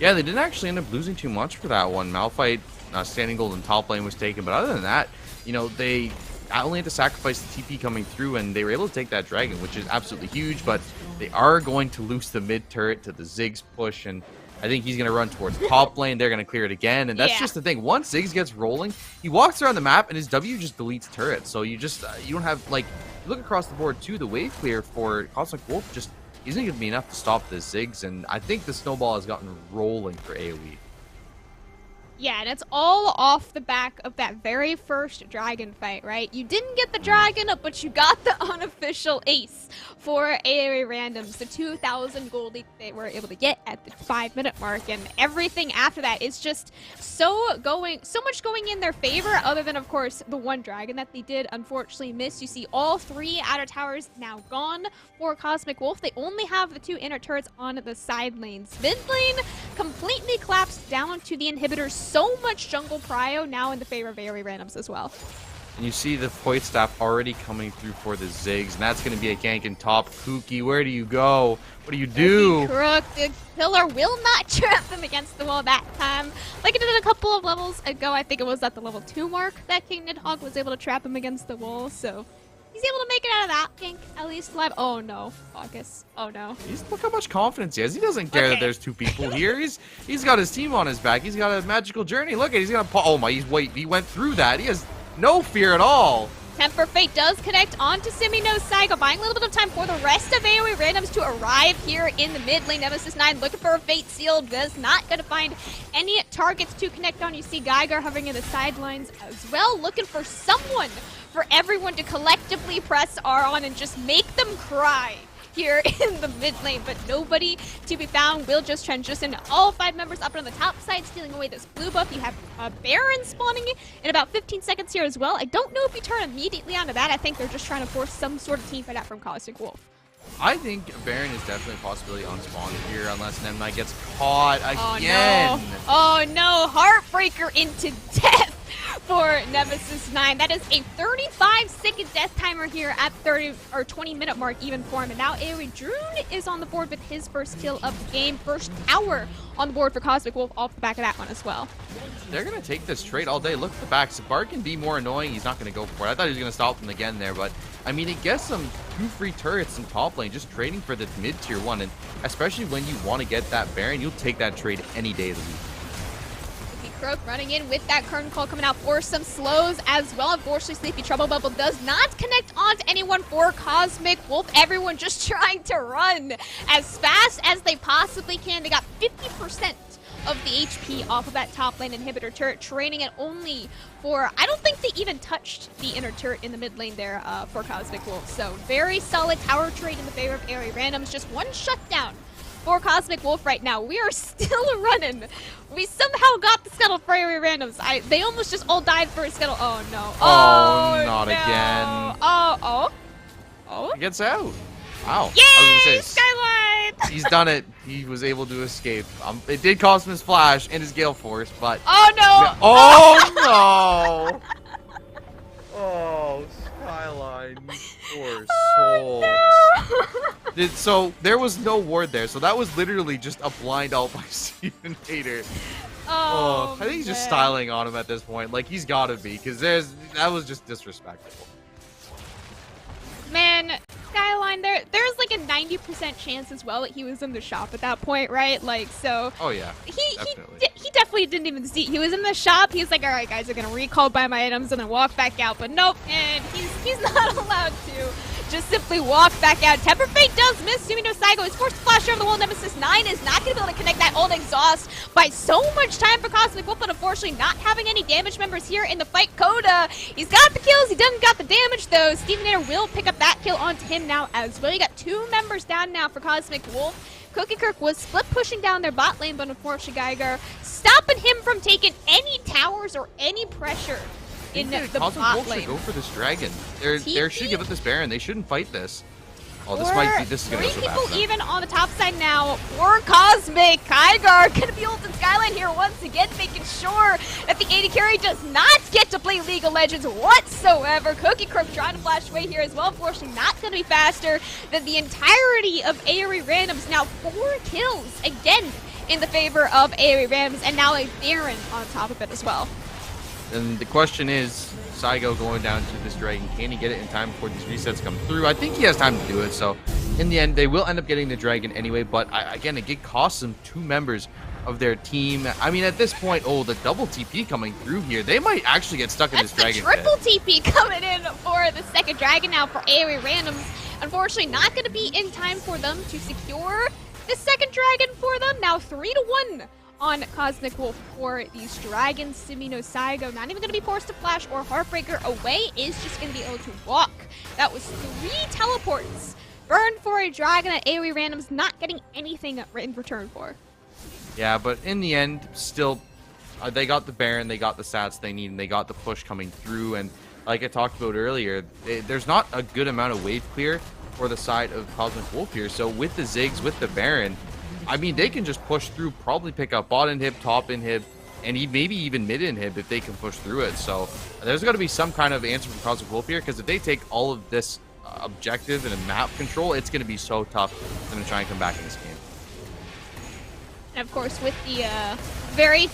Yeah, they didn't actually end up losing too much for that one. Malphite standing gold in top lane was taken, but other than that, you know, they only had to sacrifice the TP coming through, and they were able to take that dragon, which is absolutely huge, but they are going to lose the mid turret to the Ziggs push, and I think he's going to run towards top lane. They're going to clear it again, and that's just the thing. Once Ziggs gets rolling, he walks around the map, and his W just deletes turrets, so you just, you don't have, like, you look across the board, too, the wave clear for Cosmic Wolf just isn't going to be enough to stop the Ziggs, and I think the snowball has gotten rolling for AoE. Yeah, and it's all off the back of that very first dragon fight, right? You didn't get the dragon, but you got the unofficial ace for AOE randoms, the 2,000 gold they were able to get at the 5-minute mark, and everything after that is just so much going in their favor, other than, of course, the one dragon that they did unfortunately miss. You see all 3 outer towers now gone for Cosmic Wolf. They only have the 2 inner turrets on the side lanes. Mid lane completely collapsed down to the inhibitors. So much jungle prio now in the favor of AOE randoms as well. And you see the Void Staff already coming through for the Ziggs, and that's going to be a gank in top. Kookie, where do you go? What do you do? Crook, the pillar will not trap them against the wall that time. Like it did a couple of levels ago, I think it was at the level 2 mark that King Nidhogg was able to trap him against the wall, so he's able to make it out of that gank, at least alive. Oh no, Focus. Oh no. Look how much confidence he has. He doesn't care that there's 2 people here. He's got his team on his back. He's got a magical journey. Look at, he's gonna oh my, he went through that. He has no fear at all. Temper Fate does connect onto Zimino Saigo, buying a little bit of time for the rest of AOE randoms to arrive here in the mid lane. Nemesis 9 looking for a Fate Seal, does not going to find any targets to connect on. You see Geiger hovering in the sidelines as well, looking for someone, for everyone to collectively press R on and just make them cry here in the mid lane, but nobody to be found. Will just transition all 5 members up on the top side, stealing away this blue buff. You have a Baron spawning in about 15 seconds here as well. I don't know if you turn immediately onto that. I think they're just trying to force some sort of team fight out from Cosmic Wolf. I think Baron is definitely a possibility on spawn here, unless Nemnite gets caught again. Oh no, Heartbreaker into death for Nemesis 9. That is a 35-second death timer here at 30 or 20-minute mark even for him. And now AOE Droon is on the board with his first kill of the game. First tower on the board for Cosmic Wolf off the back of that one as well. They're going to take this trade all day. Look at the back. Bard can be more annoying. He's not going to go for it. I thought he was going to stop him again there, but I mean, it gets some 2 free turrets in top lane, just trading for the mid-tier 1. And especially when you want to get that Baron, you'll take that trade any day of the week. Croak running in with that curtain call coming out for some slows as well. Unfortunately, Sleepy Trouble Bubble does not connect onto anyone for Cosmic Wolf. Everyone just trying to run as fast as they possibly can. They got 50% of the HP off of that top lane inhibitor turret, training it only for, I don't think they even touched the inner turret in the mid lane there for Cosmic Wolf. So very solid tower trade in the favor of AOE Randoms. Just one shutdown for Cosmic Wolf right now. We are still running. We somehow got the Scuttle for AOE Randoms. They almost just all died for a Scuttle. Oh no. Oh, not no. again. Oh. He gets out. Wow. Yay, I was gonna say, Skyline! he's done it. He was able to escape. It did cost him his flash and his Gale Force, but... Oh no! Oh no! Oh, Skyline, you poor soul. Oh, no. So there was no ward there, so that was literally just a blind ult by Steven Hater. Oh, I think he's just man. styling on him at this point. Like, he's gotta be, because that was just disrespectful. Man, Skyline, there's like a 90% chance as well that he was in the shop at that point, right? Like, so... Oh yeah, He definitely. definitely didn't even see. He was in the shop. He was like, all right, guys, I'm going to recall buy my items and then walk back out. But nope, and he's not allowed to just simply walk back out. Temper Fate does miss. Sumino Saigo is forced to flash over the wall. Nemesis 9 is not going to be able to connect that old exhaust by so much time for Cosmic Wolf, but unfortunately not having any damage members here in the fight. Coda, he's got the kills. He doesn't got the damage, though. Steven Nader will pick up that kill onto him now as well. You got 2 members down now for Cosmic Wolf. Cookie Kirk was split pushing down their bot lane, but unfortunately Geiger stopping him from taking any towers or any pressure in the Cosmic bot Wolf lane. should go for this dragon. They should give it this Baron. They shouldn't fight this. Oh, this is gonna go 3 so bad people for them. even on the top side now for Cosmic. Kygar gonna be ulting Skyline here once again, making sure that the AD carry does not get to play League of Legends whatsoever. Cookie Crook trying to flash away here as well. Unfortunately, not gonna be faster than the entirety of AOE Randoms. Now 4 kills again in the favor of AOE Randoms, and now a Baron on top of it as well. And the question is, Saigo going down to this dragon, can he get it in time before these resets come through? I think he has time to do it, so in the end, they will end up getting the dragon anyway, but again, it costs them 2 members of their team. I mean, at this point, the double TP coming through here, they might actually get stuck in this dragon That's the triple TP coming in for the second dragon now for AOE Randoms. Unfortunately, not going to be in time for them to secure the second dragon for them. Now 3-1 on Cosmic Wolf for these dragons. Sumino Saigo not even going to be forced to flash or Heartbreaker away, is just going to be able to walk. That was 3 teleports burned for a dragon at AOE Randoms, not getting anything in return for. Yeah, but in the end, still, they got the Baron, they got the stats they need, and they got the push coming through. And like I talked about earlier, there's not a good amount of wave clear for the side of Cosmic Wolf here. So with the Ziggs, with the Baron, I mean, they can just push through, probably pick up bot inhib, top inhib, and maybe even mid inhib if they can push through it. So there's got to be some kind of answer from Cosmic Wolf here, because if they take all of this objective and a map control, it's going to be so tough for them to try and come back in this game. And of course, with the Geigar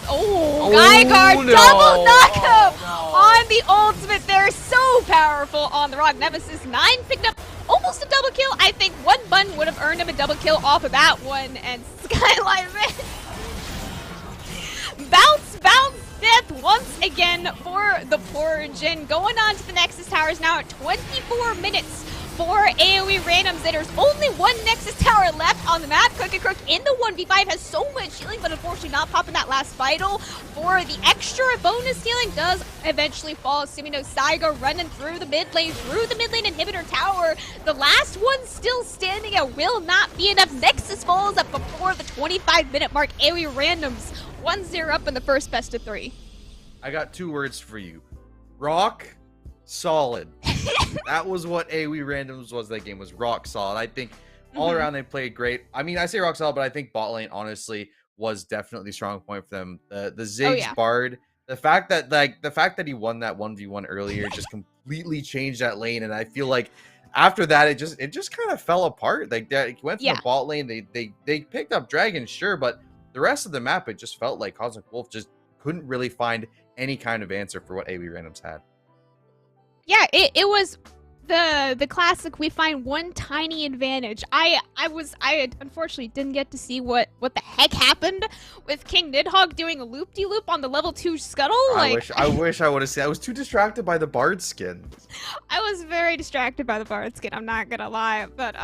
no. double knockup Oh, no. on the ultimate there. So powerful on the rock. Nemesis 9 picked up almost a double kill. I think one bun would have earned him a double kill off of that one. And Skyline, man. Bounce, death once again for the poor Jin. Going on to the Nexus Towers now at 24 minutes for AOE Randoms. There's only 1 Nexus Tower left on the map. Cookie Crook in the 1v5 has so much healing, but unfortunately not popping that last vital. For the extra bonus healing does eventually fall. Sumino Saigo running through the mid lane inhibitor tower. The last one still standing. It will not be enough. Nexus falls up before the 25-minute mark. AOE Randoms 1-0 up in the first best of 3. I got 2 words for you. Rock solid. That was what AOE Randoms was. That game was rock solid. I think all around they played great. I mean, I say rock solid, but I think bot lane honestly was definitely a strong point for them. The Ziggs Bard the fact that he won that 1v1 earlier just completely changed that lane, and I feel like after that it just kind of fell apart. Like that, it went from Yeah. the bot lane. They picked up Dragon, sure, but the rest of the map, it just felt like Cosmic Wolf just couldn't really find any kind of answer for what AoE randoms had. Yeah, it was the classic. We find one tiny advantage. I unfortunately didn't get to see what the heck happened with King Nidhogg doing a loop-de-loop on the level 2 scuttle. I wish I would have seen. I was too distracted by the Bard skin. I was very distracted by the Bard skin, I'm not gonna lie, but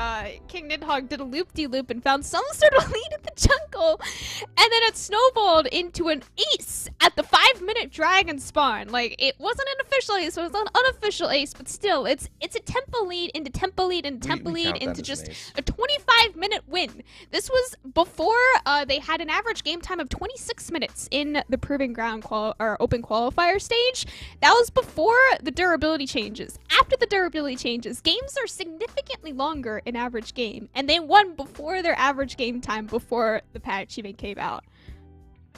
King Nidhogg did a loop-de-loop and found some sort of lead in the jungle, and then it snowballed into an ace at the 5-minute dragon spawn. Like, it wasn't an official ace, it was an unofficial ace, but still, it's a tempo lead into tempo lead into tempo lead count that into as just an ace. a 25-minute win. This was before they had an average game time of 26 minutes in the Proving Ground open qualifier stage. That was before the durability changes. After the durability changes, games are significantly longer in average game, and they won before their average game time before the patch even came out.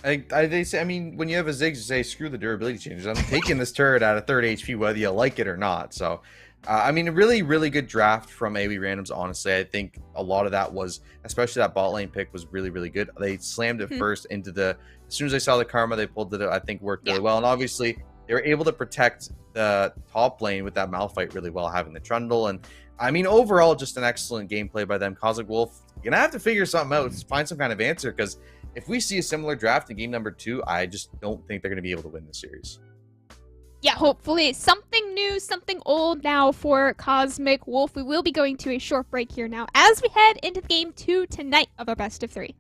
They say, I mean, when you have a Ziggs, you say, screw the durability changes. I'm taking this turret at a 3rd HP, whether you like it or not. So, I mean, a really, really good draft from AoE randoms, honestly. I think a lot of that was, especially that bot lane pick, was really, really good. They slammed it first into the, as soon as they saw the Karma, they pulled it, I think, worked really well. And obviously, they were able to protect the top lane with that Malphite really well, having the Trundle. And, I mean, overall, just an excellent gameplay by them. Cosmic Wolf, you're going to have to figure something out, find some kind of answer, because if we see a similar draft in game number 2, I just don't think they're going to be able to win the series. Yeah, hopefully something new, something old now for Cosmic Wolf. We will be going to a short break here now as we head into game 2 tonight of our best of 3.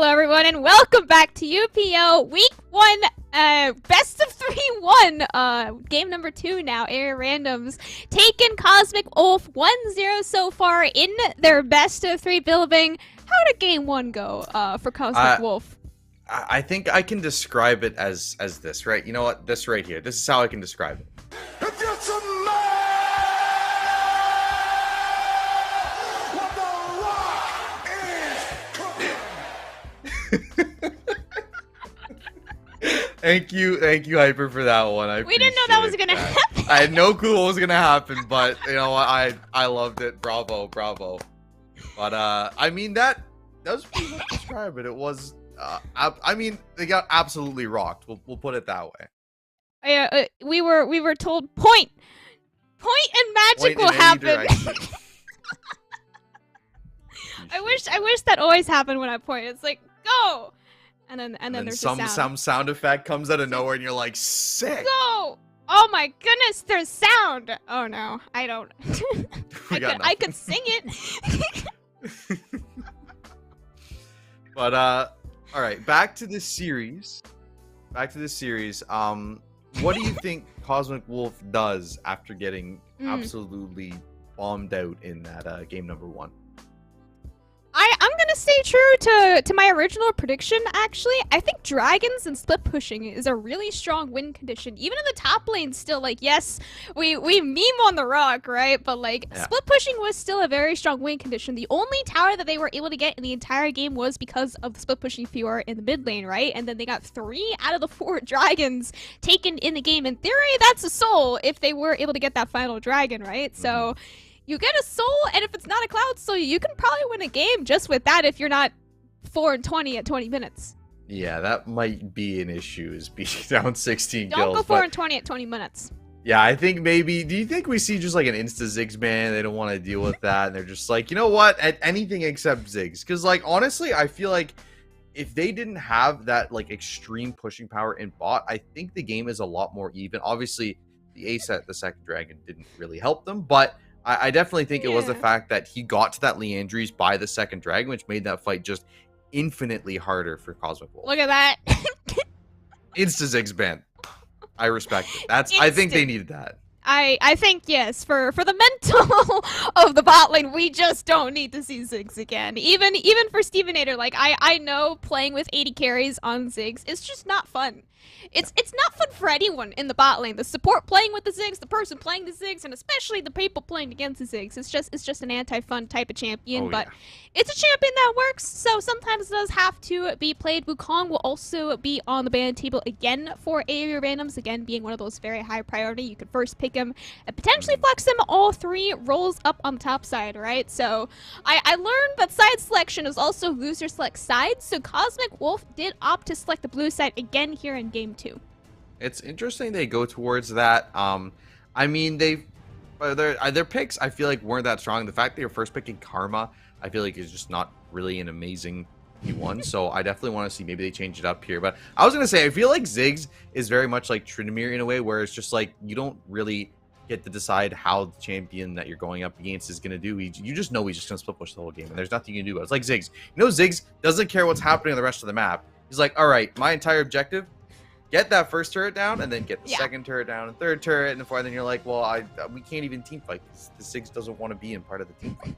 Hello, everyone, and welcome back to UPL Week 1, Best of 3-1, game number 2 now, Area Randoms, taking Cosmic Wolf 1-0 so far in their Best of 3 building. How did game 1 go for Cosmic Wolf? I think I can describe it as this, right? You know what? This right here. This is how I can describe it. If you're some man, what the rock is cooking. Thank you, Hyper, for that one. We didn't know that was gonna happen. I had no clue what was gonna happen, but you know what? I loved it. Bravo. But I mean that does pretty much describe it. It was I mean, they got absolutely rocked. We'll put it that way. We were told point and magic will happen. I wish that always happened when I point. It's like go, and then there's some sound effect comes out of nowhere, and you're like, sick. Go. Oh my goodness, there's sound. Oh no, I don't. I could sing it. But all right, back to this series. What do you think Cosmic Wolf does after getting absolutely bombed out in that game number 1? I'm gonna stay true to my original prediction, actually. I think dragons and split pushing is a really strong win condition. Even in the top lane still, like, yes, we meme on the rock, right? But like split pushing was still a very strong win condition. The only tower that they were able to get in the entire game was because of the split pushing Fiora in the mid lane, right? And then they got 3 out of the 4 dragons taken in the game. In theory, that's a soul if they were able to get that final dragon, right? So you get a soul, and if it's not a cloud soul, you can probably win a game just with that if you're not 4-20 at 20 minutes. Yeah, that might be an issue, is being down 16 Don't kills. go 4-20 at 20 minutes. Yeah, I think maybe... Do you think we see just like an insta-Ziggs ban? They don't want to deal with that, and they're just like, you know what? At anything except Ziggs. Because, like, honestly, I feel like if they didn't have that, like, extreme pushing power in bot, I think the game is a lot more even. Obviously, the ace at the second dragon didn't really help them, but I definitely think it was the fact that he got to that Leandries by the second dragon, which made that fight just infinitely harder for Cosmic Wolf. Look at that. Insta-Ziggs ban. I respect it. I think they needed that. I think, yes, for the mental of the bot lane, we just don't need to see Ziggs again. Even for Stevenator, like, I know playing with 80 carries on Ziggs is just not fun. It's not fun for anyone in the bot lane. The support playing with the Ziggs, the person playing the Ziggs, and especially the people playing against the Ziggs. It's just an anti-fun type of champion, but it's a champion that works, so sometimes it does have to be played. Wukong will also be on the ban table again for area randoms, again being one of those very high priority. You could first pick him and potentially flex him all 3 roles up on the top side, right? So I learned that side selection is also loser select sides, so Cosmic Wolf did opt to select the blue side again here in game 2. It's interesting they go towards that. I mean, their picks, I feel like, weren't that strong. The fact they were first picking Karma, I feel like, is just not really an amazing P1. So I definitely want to see maybe they change it up here. But I was going to say, I feel like Ziggs is very much like Tryndamere in a way, where it's just like you don't really get to decide how the champion that you're going up against is going to do. You just know he's just going to split push the whole game, and there's nothing you can do about it. It's like Ziggs. You know, Ziggs doesn't care what's happening on the rest of the map. He's like, all right, my entire objective, get that first turret down, and then get the second turret down, and third turret, and then you're like, well, we can't even team fight. The Ziggs doesn't want to be in part of the team fight.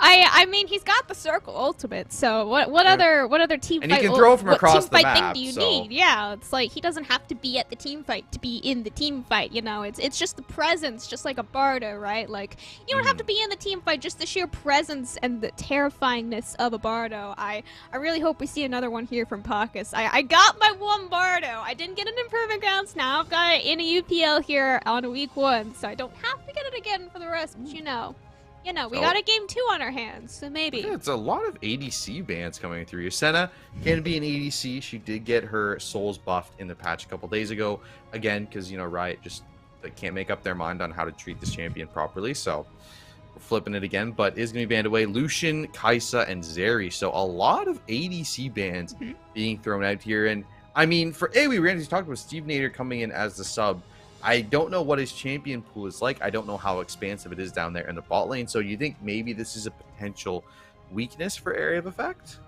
I mean, he's got the circle ultimate, so what other team and fight? And he can throw from across the map. Thing do you need? Yeah, it's like he doesn't have to be at the team fight to be in the team fight. You know, it's just the presence, just like a Bardo, right? Like you don't have to be in the team fight, just the sheer presence and the terrifyingness of a Bardo. I really hope we see another one here from Pacus. I got my 1 Bardo. I didn't get it in Proving Grounds. Now I've got it in a UPL here on week 1, so I don't have to get it again for the rest. But you know, we got a game 2 on our hands, so maybe. Yeah, it's a lot of ADC bans coming through. Yasena can be an ADC. She did get her souls buffed in the patch a couple days ago. Again, because, you know, Riot just they can't make up their mind on how to treat this champion properly. So we're flipping it again, but is going to be banned away. Lucian, Kai'Sa, and Zeri. So a lot of ADC bans being thrown out here. And, I mean, for AOE, Randy's talked about Stevenator coming in as the sub. I don't know what his champion pool is like. I don't know how expansive it is down there in the bot lane. So you think maybe this is a potential weakness for Area of Effect?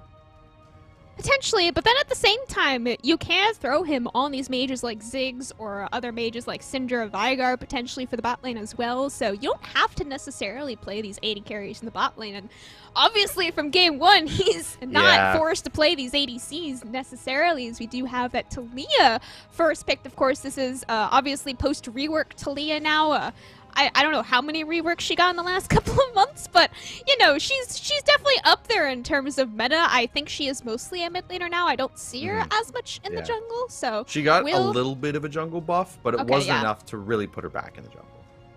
Potentially, but then at the same time, you can throw him on these mages like Ziggs or other mages like Syndra or Veigar potentially for the bot lane as well, so you don't have to necessarily play these AD carries in the bot lane. And obviously from game one, he's not forced to play these ADCs necessarily, as we do have that Talia first picked. Of course, this is obviously post-rework Talia now. I don't know how many reworks she got in the last couple of months, but, you know, she's definitely up there in terms of meta. I think she is mostly a mid laner now. I don't see her as much in the jungle, so... She got a little bit of a jungle buff, but it wasn't enough to really put her back in the jungle.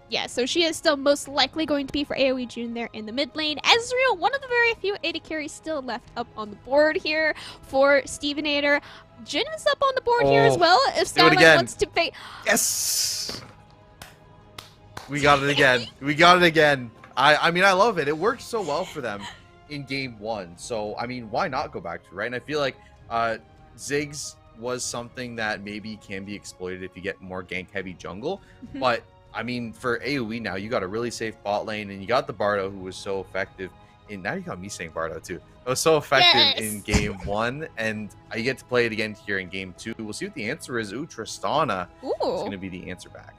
Yeah, so she is still most likely going to be for AoE June there in the mid lane. Ezreal, one of the very few AD carries still left up on the board here for Stevenator. Jhin is up on the board here as well, if Starlight wants to pay... Yes! We got it again. We got it again. I mean, I love it. It worked so well for them in game one. So, I mean, why not go back to it, right? And I feel like Ziggs was something that maybe can be exploited if you get more gank-heavy jungle. But, I mean, for AoE now, you got a really safe bot lane, and you got the Bardo, who was so effective. Now you got me saying Bardo, too. It was so effective in game one, and you get to play it again here in game two. We'll see what the answer is. Ooh, Tristana is going to be the answer back.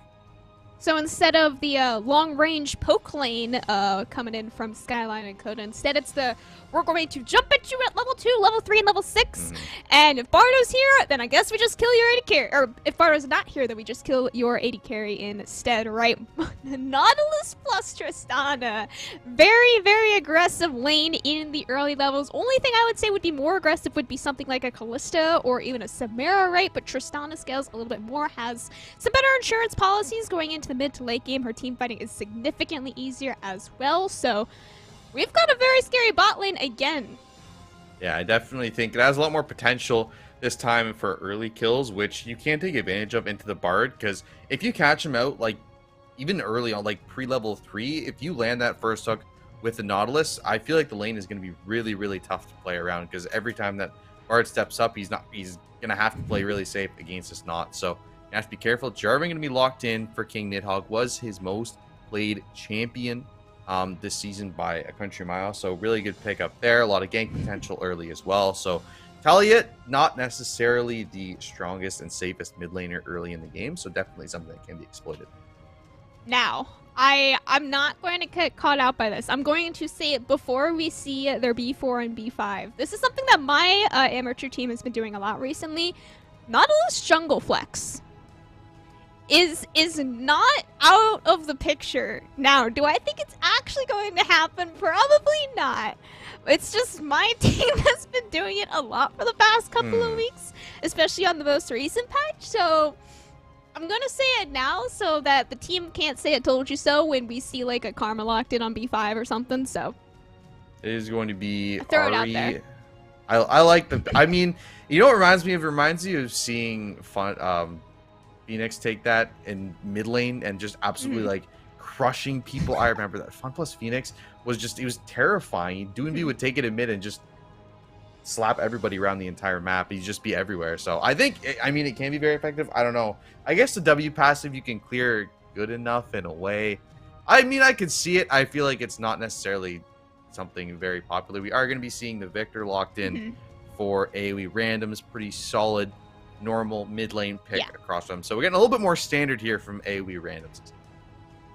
So instead of the long-range poke lane coming in from Skyline and Coda, instead it's the, we're going to jump at you at level 2, level 3, and level 6. And if Bardo's here, then I guess we just kill your AD carry. Or if Bardo's not here, then we just kill your AD carry instead, right? Nautilus plus Tristana. Very, very aggressive lane in the early levels. Only thing I would say would be more aggressive would be something like a Callista or even a Samara, right? But Tristana scales a little bit more, has some better insurance policies going into the mid to late game. Her team fighting is significantly easier as well, so we've got a very scary bot lane again. Yeah, I definitely think it has a lot more potential this time for early kills, which you can take advantage of into the Bard, because if you catch him out, like, even early on, like pre-level 3, if you land that first hook with the Nautilus, I feel like the lane is going to be really, really tough to play around, because every time that Bard steps up, he's going to have to play really safe against this Naut, so you have to be careful. Jarvan going to be locked in for King Nidhogg. Was his most played champion this season by a country mile. So really good pickup there. A lot of gank potential early as well. So Talia, not necessarily the strongest and safest mid laner early in the game. So definitely something that can be exploited. Now, I'm not going to get caught out by this. I'm going to say it before we see their B4 and B5. This is something that my amateur team has been doing a lot recently. Nautilus Jungle Flex is not out of the picture. Now, do I think it's actually going to happen? Probably not. It's just my team has been doing it a lot for the past couple of weeks, especially on the most recent patch, so I'm gonna say it now so that the team can't say I told you so when we see like a Karma locked in on B5 or something, so. It is going to be throw it out there. I like the, I mean, you know what it reminds me of? It reminds you of seeing Phoenix take that in mid lane and just absolutely like crushing people. I remember that. Fun plus Phoenix was just, it was terrifying. Doonby would take it in mid and just slap everybody around the entire map. He'd just be everywhere. So I think, I mean, it can be very effective. I don't know. I guess the W passive you can clear good enough in a way. I mean, I can see it. I feel like it's not necessarily something very popular. We are going to be seeing the Victor locked in for AoE randoms. Pretty solid normal mid lane pick across them. So we're getting a little bit more standard here from AoE randoms.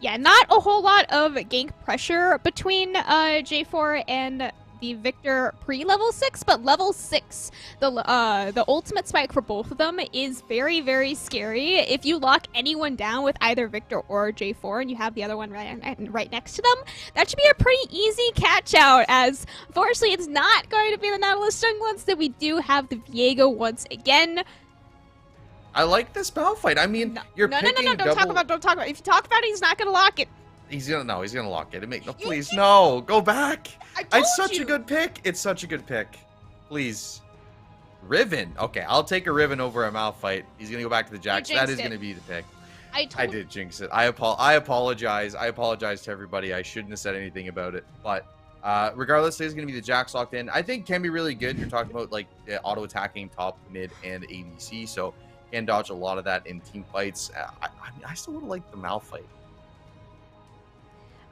Yeah, not a whole lot of gank pressure between J4 and the Victor pre-level 6, but level 6, the ultimate spike for both of them is very, very scary. If you lock anyone down with either Victor or J4 and you have the other one right next to them, that should be a pretty easy catch out, as unfortunately it's not going to be the Nautilus jungle. Instead we do have the Viego once again. I like this battle fight. I mean, you're picking don't talk about it. If you talk about it, he's not gonna lock it. He's gonna lock it. No, please, no, go back. It's such a good pick. It's such a good pick. Please, Riven. Okay, I'll take a Riven over a Malphite. He's gonna go back to the Jax. That is gonna be the pick. I did jinx it. I apologize. I apologize to everybody. I shouldn't have said anything about it. But regardless, it's gonna be the Jax locked in. I think can be really good. You're talking about like auto attacking top, mid, and ADC. So can dodge a lot of that in team fights. I mean, I still would like the Malphite.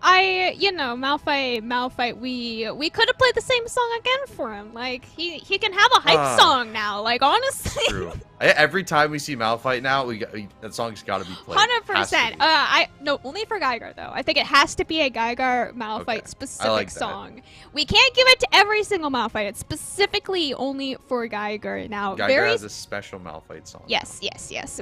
Malphite, we could have played the same song again for him. Like, he can have a hype Ah. song now. Like, honestly. True. Every time we see Malphite now, that song's got to be played. 100%. No, only for Geiger though. I think it has to be a Geiger Malphite Okay. specific like that. song. We can't give it to every single Malphite. It's specifically only for Geiger. Now, Geiger has a special Malphite song. Yes.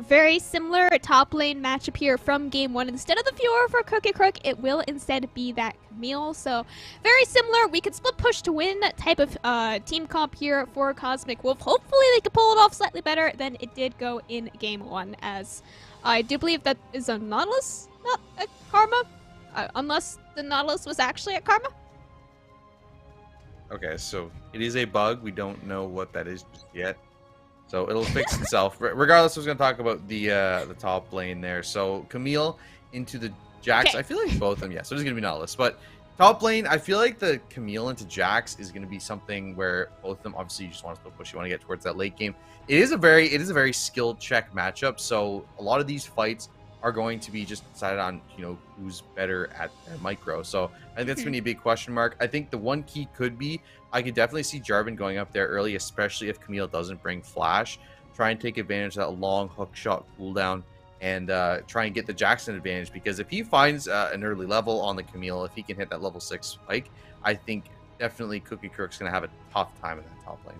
Very similar top lane matchup here from game 1. Instead of the Fiora for Cookie Crook, it will instead be that Camille. So very similar. We could split push to win type of team comp here for Cosmic Wolf. Hopefully they could pull it off slightly better than it did go in game 1, as I do believe that is a Nautilus, not a Karma, unless the Nautilus was actually at Karma. Okay, so it is a bug. We don't know what that is just yet. So it'll fix itself. Regardless, I was going to talk about the top lane there. So Camille into the Jax. Okay. I feel like both of them, yes. So it is going to be Nautilus. But top lane, I feel like the Camille into Jax is going to be something where both of them, obviously, you just want to push. You want to get towards that late game. It is a very skilled check matchup. So a lot of these fights are going to be just decided on, who's better at micro. So I think that's going to be a big question mark. I think the one key could be, I could definitely see Jarvan going up there early, especially if Camille doesn't bring Flash. Try and take advantage of that long hook shot cooldown and try and get the Jackson advantage, because if he finds an early level on the Camille, if he can hit that level 6 spike, I think definitely Cookie Crook's going to have a tough time in that top lane.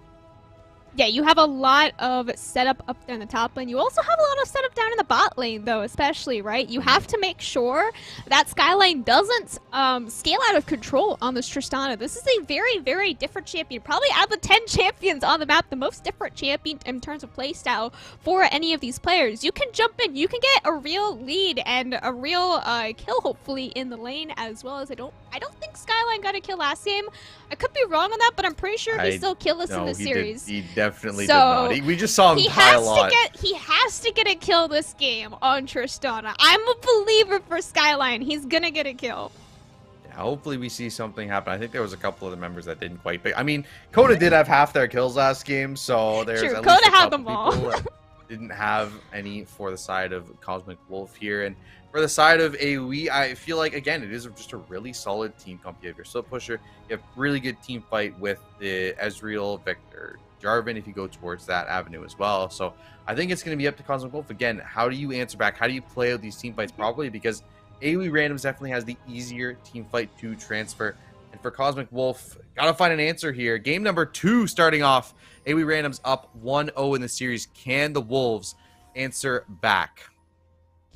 Yeah, you have a lot of setup up there in the top lane. You also have a lot of setup down in the bot lane, though, especially, right? You have to make sure that Skyline doesn't scale out of control on this Tristana. This is a very different champion. Probably out of the 10 champions on the map, the most different champion in terms of playstyle for any of these players. You can jump in. You can get a real lead and a real kill, hopefully, in the lane, as well as I don't think Skyline got a kill last game. I could be wrong on that, but I'm pretty sure he still killless in this series. He definitely So, did not. We just saw him pile on. He has to get a kill this game on Tristana. I'm a believer for Skyline. He's gonna get a kill. Yeah, hopefully we see something happen. I think there was a couple of the members that didn't quite. I mean, Coda did have half their kills last game, so there's True, at Coda least a had couple them all. people that didn't have any for the side of Cosmic Wolf here. And for the side of AOE, I feel like, again, it is just a really solid team comp. You have your Slip Pusher, you have really good team fight with the Ezreal, Victor, Jarvan, if you go towards that avenue as well. So I think it's going to be up to Cosmic Wolf. Again, how do you answer back? How do you play out these team fights properly? Because AOE Randoms definitely has the easier team fight to transfer. And for Cosmic Wolf, got to find an answer here. Game number 2 starting off. AOE Randoms up 1-0 in the series. Can the Wolves answer back?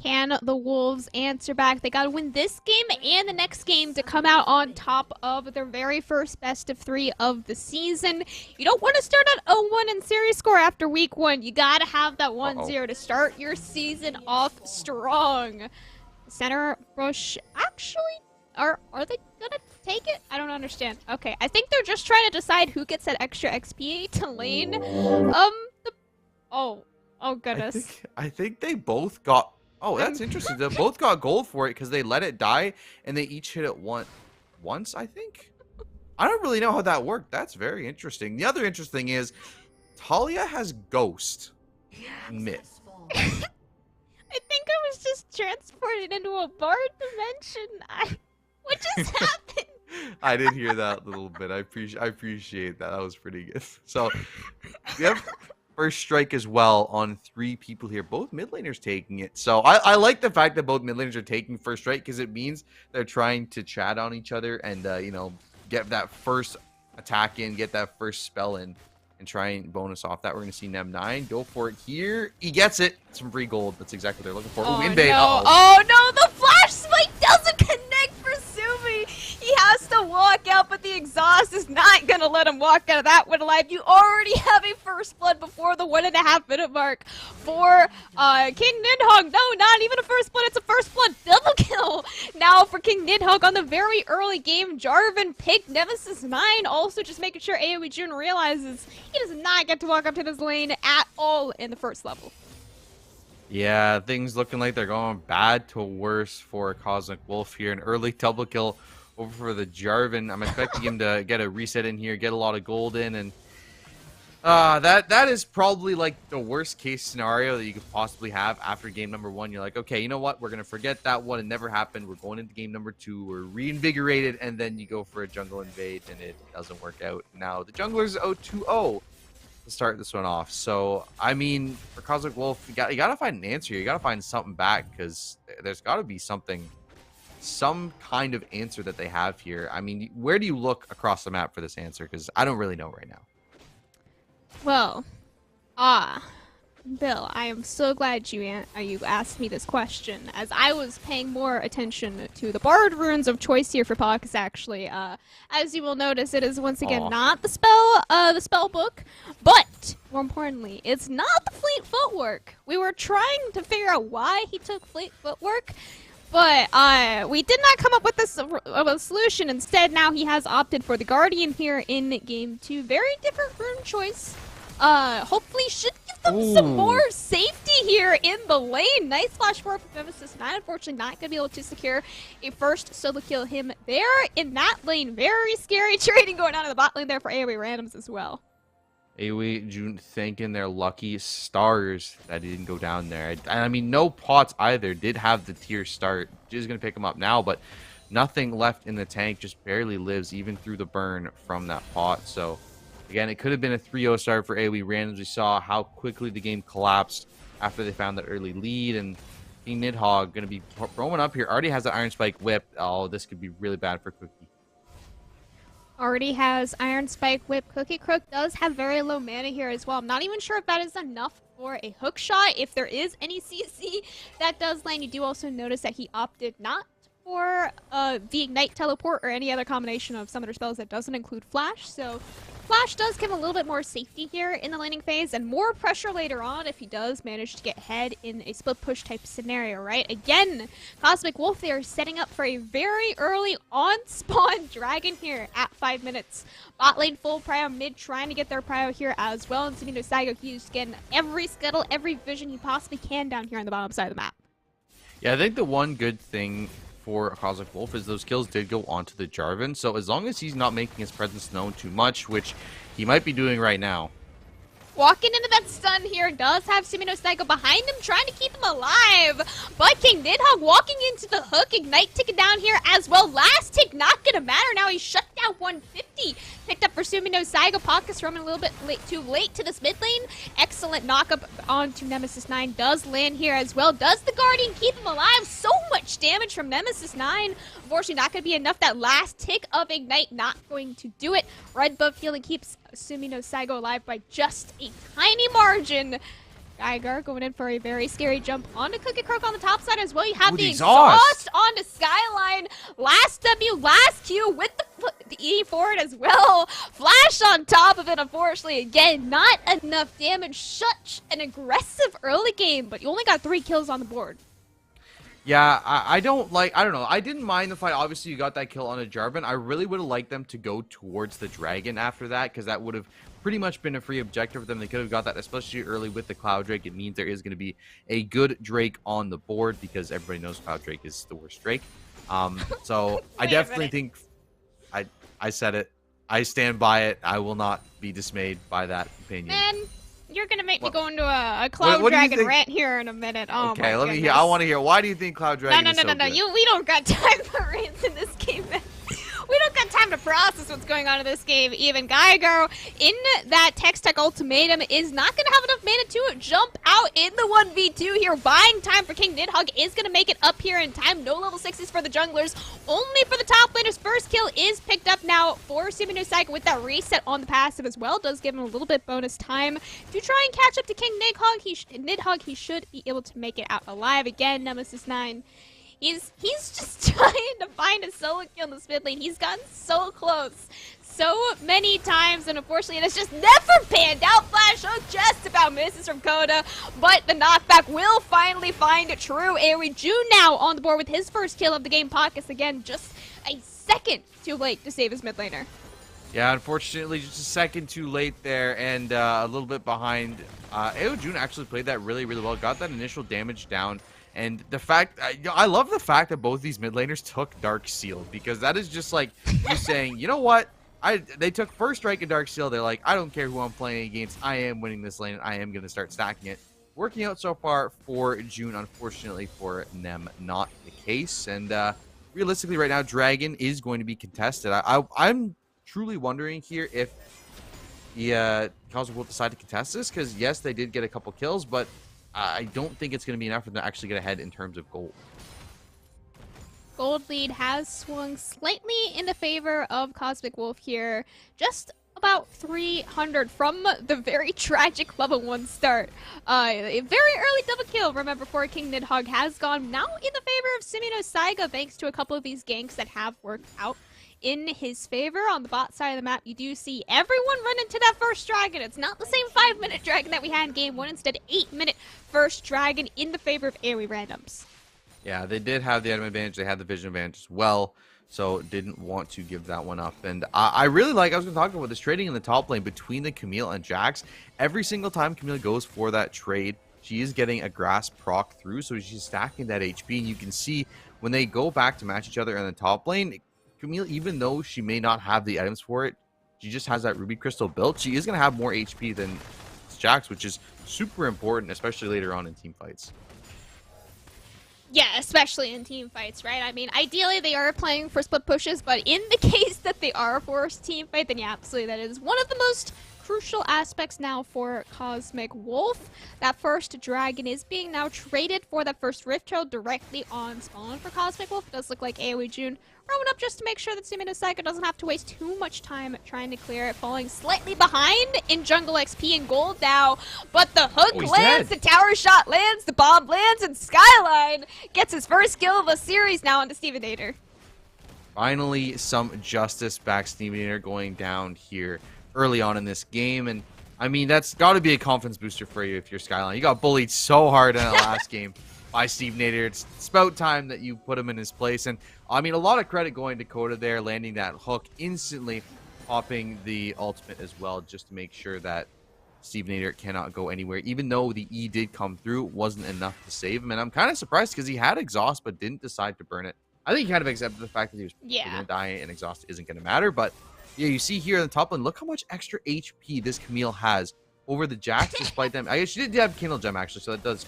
Can the Wolves answer back? They got to win this game and the next game to come out on top of their very first best of 3 of the season. You don't want to start at 0-1 in series score after week 1. You got to have that 1-0 to start your season off strong. Center Rush, actually, are they gonna take it? I don't understand. Okay, I think they're just trying to decide who gets that extra XP to lane. Oh goodness. I think they both got. Oh, that's interesting. They both got gold for it because they let it die and they each hit it once, I think. I don't really know how that worked. That's very interesting. The other interesting is Talia has Ghost mid. I think I was just transported into a bar dimension. What just happened? I did hear that a little bit. I appreciate that. That was pretty good. So we have first strike as well on 3 people here. Both mid laners taking it. So I like the fact that both mid laners are taking first strike because it means they're trying to chat on each other and get that first attack in, get that first spell in, and try and bonus off that. We're going to see Nem9 go for it here. He gets it. Some free gold. That's exactly what they're looking for. Oh, invade. no. Oh, no. The flash spike doesn't connect for Sumi. He has to walk out, but the exhaust is not going to let him walk out of that one alive. You already have a first blood before the 1.5 minute mark for King Nidhogg. No, not even a first blood. It's a first blood double kill now for King Nidhogg on the very early game. Jarvan picked Nemesis 9, also just making sure AoE June realizes he does not get to walk up to this lane at all in the first level. Yeah, things looking like they're going bad to worse for Cosmic Wolf here. An early double kill over for the Jarvan. I'm expecting him to get a reset in here, get a lot of gold in, and That is probably like the worst case scenario that you could possibly have after game number 1. You're like, okay, you know what? We're gonna forget that one. It never happened. We're going into game number 2. We're reinvigorated, and then you go for a jungle invade, and it doesn't work out. Now the junglers 0-2-0 to start this one off. So I mean, for Cosmic Wolf, you gotta find an answer. You gotta find something back because there's got to be something, some kind of answer that they have here. I mean, where do you look across the map for this answer? Because I don't really know right now. Well, Bill, I am so glad you asked me this question, as I was paying more attention to the Bard runes of choice here for Pox, actually. As you will notice, it is once again not the spell book, but more importantly, it's not the fleet footwork. We were trying to figure out why he took fleet footwork, but we did not come up with a solution. Instead, now he has opted for the Guardian here in game 2. Very different rune choice. Hopefully should give them some more safety here in the lane. Nice flash forward from Nemesis 9. Unfortunately, not going to be able to secure a first solo kill him there in that lane. Very scary trading going on in the bot lane there for AOE randoms as well. AOE June thanking their lucky stars that he didn't go down there. And I mean, no pots either. Did have the tier start. Just going to pick him up now, but nothing left in the tank. Just barely lives even through the burn from that pot. So again, it could have been a 3-0 start for AOE randoms. We saw how quickly the game collapsed after they found that early lead. And King Nidhogg going to be roaming up here. Already has the Iron Spike whip. Oh, this could be really bad for Cookie. Already has Iron Spike whip. Cookie Crook does have very low mana here as well. I'm not even sure if that is enough for a hook shot. If there is any CC that does land, you do also notice that he opted not for the Ignite Teleport or any other combination of summoner spells that doesn't include Flash. So Flash does give him a little bit more safety here in the laning phase and more pressure later on if he does manage to get ahead in a split push type scenario, right? Again, Cosmic Wolf, they are setting up for a very early on-spawn dragon here at 5 minutes. Bot lane full prio, mid trying to get their prio here as well. And Sumino Saigo, he's getting every scuttle, every vision he possibly can down here on the bottom side of the map. Yeah, I think the one good thing for Cosmic Wolf is those kills did go onto the Jarvan, so as long as he's not making his presence known too much, which he might be doing right now. Walking into that stun here, does have Sumino Saigo behind him, trying to keep him alive. But King Nidhogg walking into the hook, Ignite ticking down here as well. Last tick not gonna matter now. He shut down 150. Picked up for Sumino Saigo. Pockets roaming a little bit too late to this mid lane. Excellent knockup onto Nemesis 9. Does land here as well. Does the Guardian keep him alive? So much damage from Nemesis 9. Unfortunately, not gonna be enough. That last tick of Ignite not going to do it. Red buff healing keeps Sumino Saigo alive by just a tiny margin. Geiger going in for a very scary jump onto Cookie Croak on the top side as well. You have the exhaust onto Skyline. Last W, last Q with the E forward as well. Flash on top of it, unfortunately. Again, not enough damage. Such an aggressive early game, but you only got 3 kills on the board. Yeah, I don't know. I didn't mind the fight. Obviously, you got that kill on a Jarvan. I really would have liked them to go towards the Dragon after that, because that would have pretty much been a free objective for them. They could have got that, especially early with the Cloud Drake. It means there is going to be a good Drake on the board, because everybody knows Cloud Drake is the worst Drake. So I definitely think I said it. I stand by it. I will not be dismayed by that opinion. Man, you're gonna make me go into a Cloud Dragon rant here in a minute. Oh okay, my let me hear. I want to hear. Why do you think Cloud Dragon is so good? We don't got time for rants in this game, man. We don't got time to process what's going on in this game. Even Geiger in that Tex Tech ultimatum is not going to have enough mana to jump out in the 1v2 here. Buying time for King Nidhogg is going to make it up here in time. No level 6s for the junglers. Only for the top laners. First kill is picked up now for Sumino Saigo with that reset on the passive as well. Does give him a little bit bonus time to try and catch up to King Nidhogg. He should be able to make it out alive. Again, Nemesis 9. He's just trying to find a solo kill in the mid lane. He's gotten so close so many times, and unfortunately it has just never panned out. Flash hook just about misses from Coda, but the knockback will finally find true AOE. June now on the board with his first kill of the game. Pockets again, just a second too late to save his mid laner. Yeah, unfortunately, just a second too late there, and a little bit behind. AO June actually played that really, really well. Got that initial damage down. And the fact, I love the fact that both these mid laners took Dark Seal, because that is just like you saying, you know what, They took first strike in Darksteel. They're like, I don't care who I'm playing against. I am winning this lane, and I am going to start stacking it. Working out so far for June. Unfortunately for them, not the case. And realistically, right now, Dragon is going to be contested. I'm truly wondering here if the Cosmic will decide to contest this, because yes, they did get a couple kills, but I don't think it's going to be enough for them to actually get ahead in terms of gold. Gold lead has swung slightly in the favor of Cosmic Wolf here. Just about 300 from the very tragic level 1 start. A very early double kill, remember, for King Nidhogg has gone now in the favor of Sumino Saiga, thanks to a couple of these ganks that have worked out in his favor. On the bot side of the map, you do see everyone run into that first dragon. It's not the same 5-minute dragon that we had in game 1, instead 8-minute first dragon in the favor of AOE randoms. Yeah, they did have the item advantage. They had the vision advantage as well, so didn't want to give that one up. And I really like, I was going to talk about this trading in the top lane between the Camille and Jax. Every single time Camille goes for that trade, she is getting a grass proc through, so she's stacking that HP. And you can see when they go back to match each other in the top lane, Camille, even though she may not have the items for it, she just has that Ruby Crystal built. She is going to have more HP than Jax, which is super important, especially later on in team fights. Yeah, especially in team fights, right? I mean, ideally they are playing for split pushes, but in the case that they are a forced team fight, then yeah, absolutely, that is one of the most crucial aspects now for Cosmic Wolf. That first dragon is being now traded for that first Rift Herald directly on spawn for Cosmic Wolf. It does look like AOE June throwing up just to make sure that Sumino Saiga doesn't have to waste too much time trying to clear it, falling slightly behind in jungle XP and gold now, but the hook lands, the tower shot lands, the bomb lands, and Skyline gets his first kill of the series now onto Stevenator. Finally, some justice back. Stevenator going down here early on in this game, and I mean, that's got to be a confidence booster for you if you're Skyline. You got bullied so hard in that last game by Stevenator. It's about time that you put him in his place. And I mean, a lot of credit going to Coda there, landing that hook, instantly popping the ultimate as well, just to make sure that Stevenator cannot go anywhere. Even though the E did come through, it wasn't enough to save him. And I'm kind of surprised because he had exhaust but didn't decide to burn it. I think he kind of accepted the fact that he was going to die and exhaust isn't going to matter. But yeah, you see here in the top lane, look how much extra HP this Camille has over the Jax, despite them. I guess she did have Kindle Gem, actually, so that does...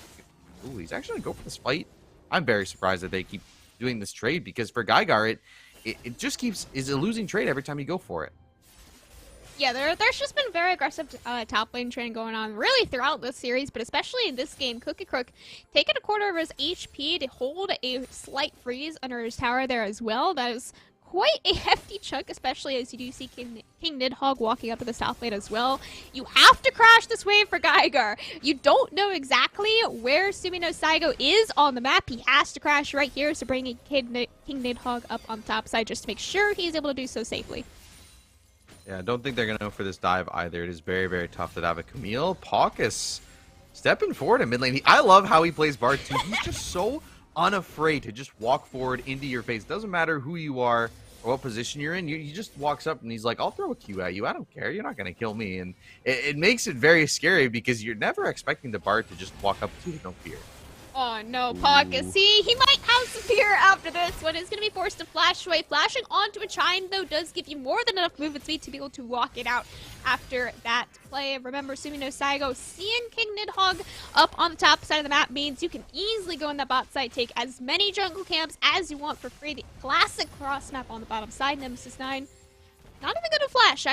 Ooh, he's actually going to go for this fight. I'm very surprised that they keep doing this trade, because for Gygar, it just keeps... is a losing trade every time you go for it. Yeah, there's just been very aggressive top lane trading going on really throughout this series, but especially in this game. Cookie Crook taking a quarter of his HP to hold a slight freeze under his tower there as well. That is quite a hefty chunk, especially as you do see King Nidhogg walking up to the top lane as well. You have to crash this wave for Gygar. You don't know exactly where Sumino Saiga is on the map. He has to crash right here, so bringing King Nidhogg up on top side just to make sure he's able to do so safely. Yeah, I don't think they're going to go for this dive either. It is very, very tough to have a Camille. Paucus stepping forward in mid lane. I love how he plays Bard too. He's just so unafraid to just walk forward into your face. It doesn't matter who you are or what position you're in. He just walks up and he's like, I'll throw a Q at you. I don't care. You're not going to kill me. And it makes it very scary because you're never expecting the Bard to just walk up to you with no fear. Oh no, Paucus. See, he might have some fear after this one. Is going to be forced to flash away. Flashing onto a Chime, though, does give you more than enough movement speed to be able to walk it out after that play. Remember, Sumino Saiga seeing King Nidhogg up on the top side of the map means you can easily go in that bot side, take as many jungle camps as you want for free. The classic cross snap on the bottom side. Nemesis 9, not even going to flash.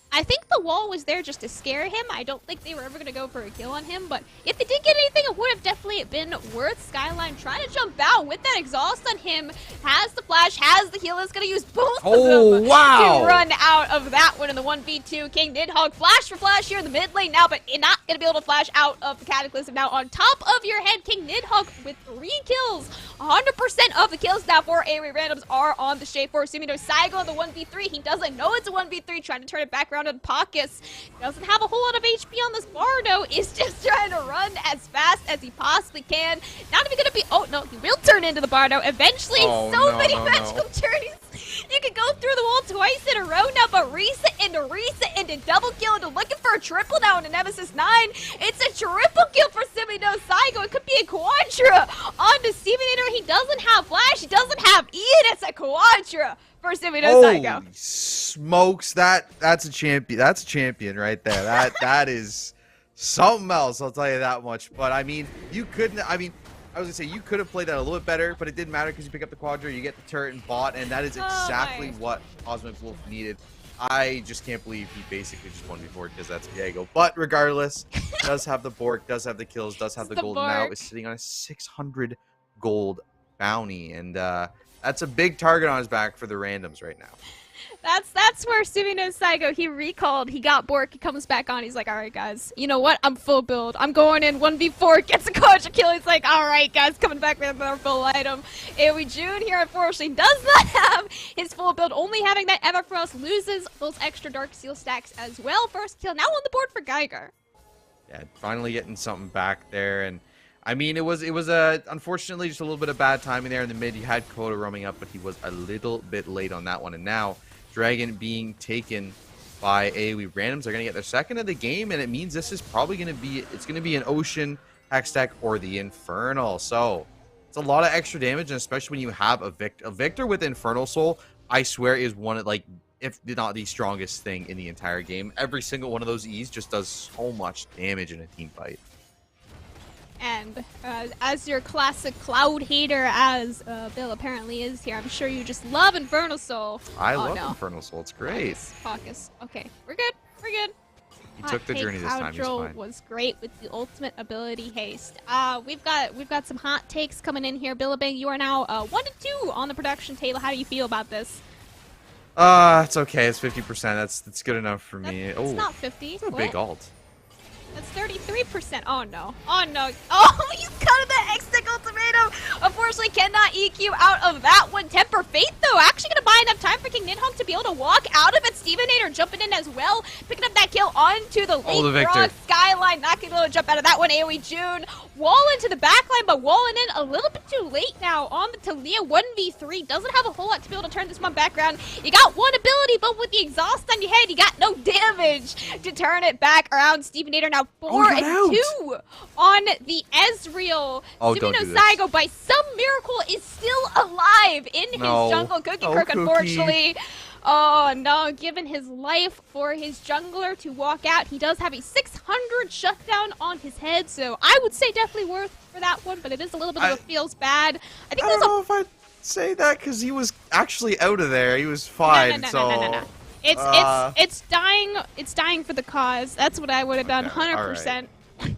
I think the wall was there just to scare him. I don't think they were ever going to go for a kill on him, but if they did get anything, it would have definitely been worth. Skyline trying to jump out with that exhaust on him. Has the flash, has the heal, is going to use both of them to run out of that one in the 1v2. King Nidhogg flash for flash here in the mid lane now, but not going to be able to flash out of the Cataclysm. Now on top of your head, King Nidhogg with 3 kills. 100% of the kills now for AOE randoms are on the Shade for Sumino Saiga on the 1v3. He doesn't know it's a 1v3, trying to turn it back around on Paucus. Doesn't have a whole lot of HP on this Bardo. Is just trying to run as fast as he possibly can. Not even gonna be... Oh, no, he will turn into the Bardo eventually. Many magical journeys. You can go through the wall twice in a row now, but reset into double kill into looking for a triple now into Nemesis 9. It's a triple kill for Sumino Saiga. It could be a quadra onto Stevenator. He doesn't have flash. He doesn't have E, and it's a quadra for Sumino Saiga. smokes, that's a champion. That's a champion right there. That is something else, I'll tell you that much. But I mean, you couldn't. I mean, I was gonna say you could have played that a little bit better, but it didn't matter because you pick up the Quadra, you get the turret and bot, and that is exactly what Cosmic Wolf needed. I just can't believe he basically just won before because that's Diego. But regardless, does have the Bork, does have the kills, does have the gold. Now is sitting on a 600 gold bounty, and that's a big target on his back for the randoms right now. That's where Sumino Saigo, he recalled, he got Bork, he comes back on, he's like, alright guys, you know what, I'm full build, I'm going in 1v4, gets a Quadra kill, he's like, alright guys, coming back with another full item. AOE June here unfortunately does not have his full build, only having that Everfrost, loses those extra Dark Seal stacks as well. First kill now on the board for Geiger. Yeah, finally getting something back there, and I mean, it was unfortunately just a little bit of bad timing there in the mid. He had Coda roaming up, but he was a little bit late on that one, and now Dragon being taken by AOE randoms. They're going to get their second of the game, and it means this is probably going to be, it's going to be an Ocean Hextech or the Infernal. So it's a lot of extra damage, and especially when you have a Victor with Infernal Soul, I swear is one of, like, if not the strongest thing in the entire game. Every single one of those E's just does so much damage in a team fight. And as your classic Cloud hater, as Bill apparently is here, I'm sure you just love Infernal Soul. I love Infernal Soul. It's great. Focus. Okay, we're good. We're good. He took the journey this time. He's fine. Was great with the ultimate ability haste. We've got some hot takes coming in here. Billabang, you are now 1-2 on the production table. How do you feel about this? It's okay. It's 50%. That's good enough for me. It's not 50. It's a big ult. That's 33%. Oh no. Oh no. Oh, he's cutting the X-Stick ultimatum. Unfortunately, cannot EQ out of that one. Temper Fate, though, actually going to buy enough time for King Nidhogg to be able to walk out of it. Stevenator jumping in as well, picking up that kill onto the leapfrog Skyline. Not going to be able to jump out of that one. AOE June. Wall into the backline, but walling in a little bit too late now on the Talia 1v3. Doesn't have a whole lot to be able to turn this one back around. You got one ability, but with the exhaust on your head, you got no damage to turn it back around. Stevenator now 4-2 on the Ezreal. Sumino Saigo, by some miracle, is still alive in his jungle. Cookie Crook, unfortunately. Oh no, given his life for his jungler to walk out. He does have a 600 shutdown on his head, so I would say definitely worth for that one, but it is a little bit of a feels bad. I don't know if I'd say that because he was actually out of there. He was fine. No. It's dying for the cause. That's what I would have done, 100%. Right.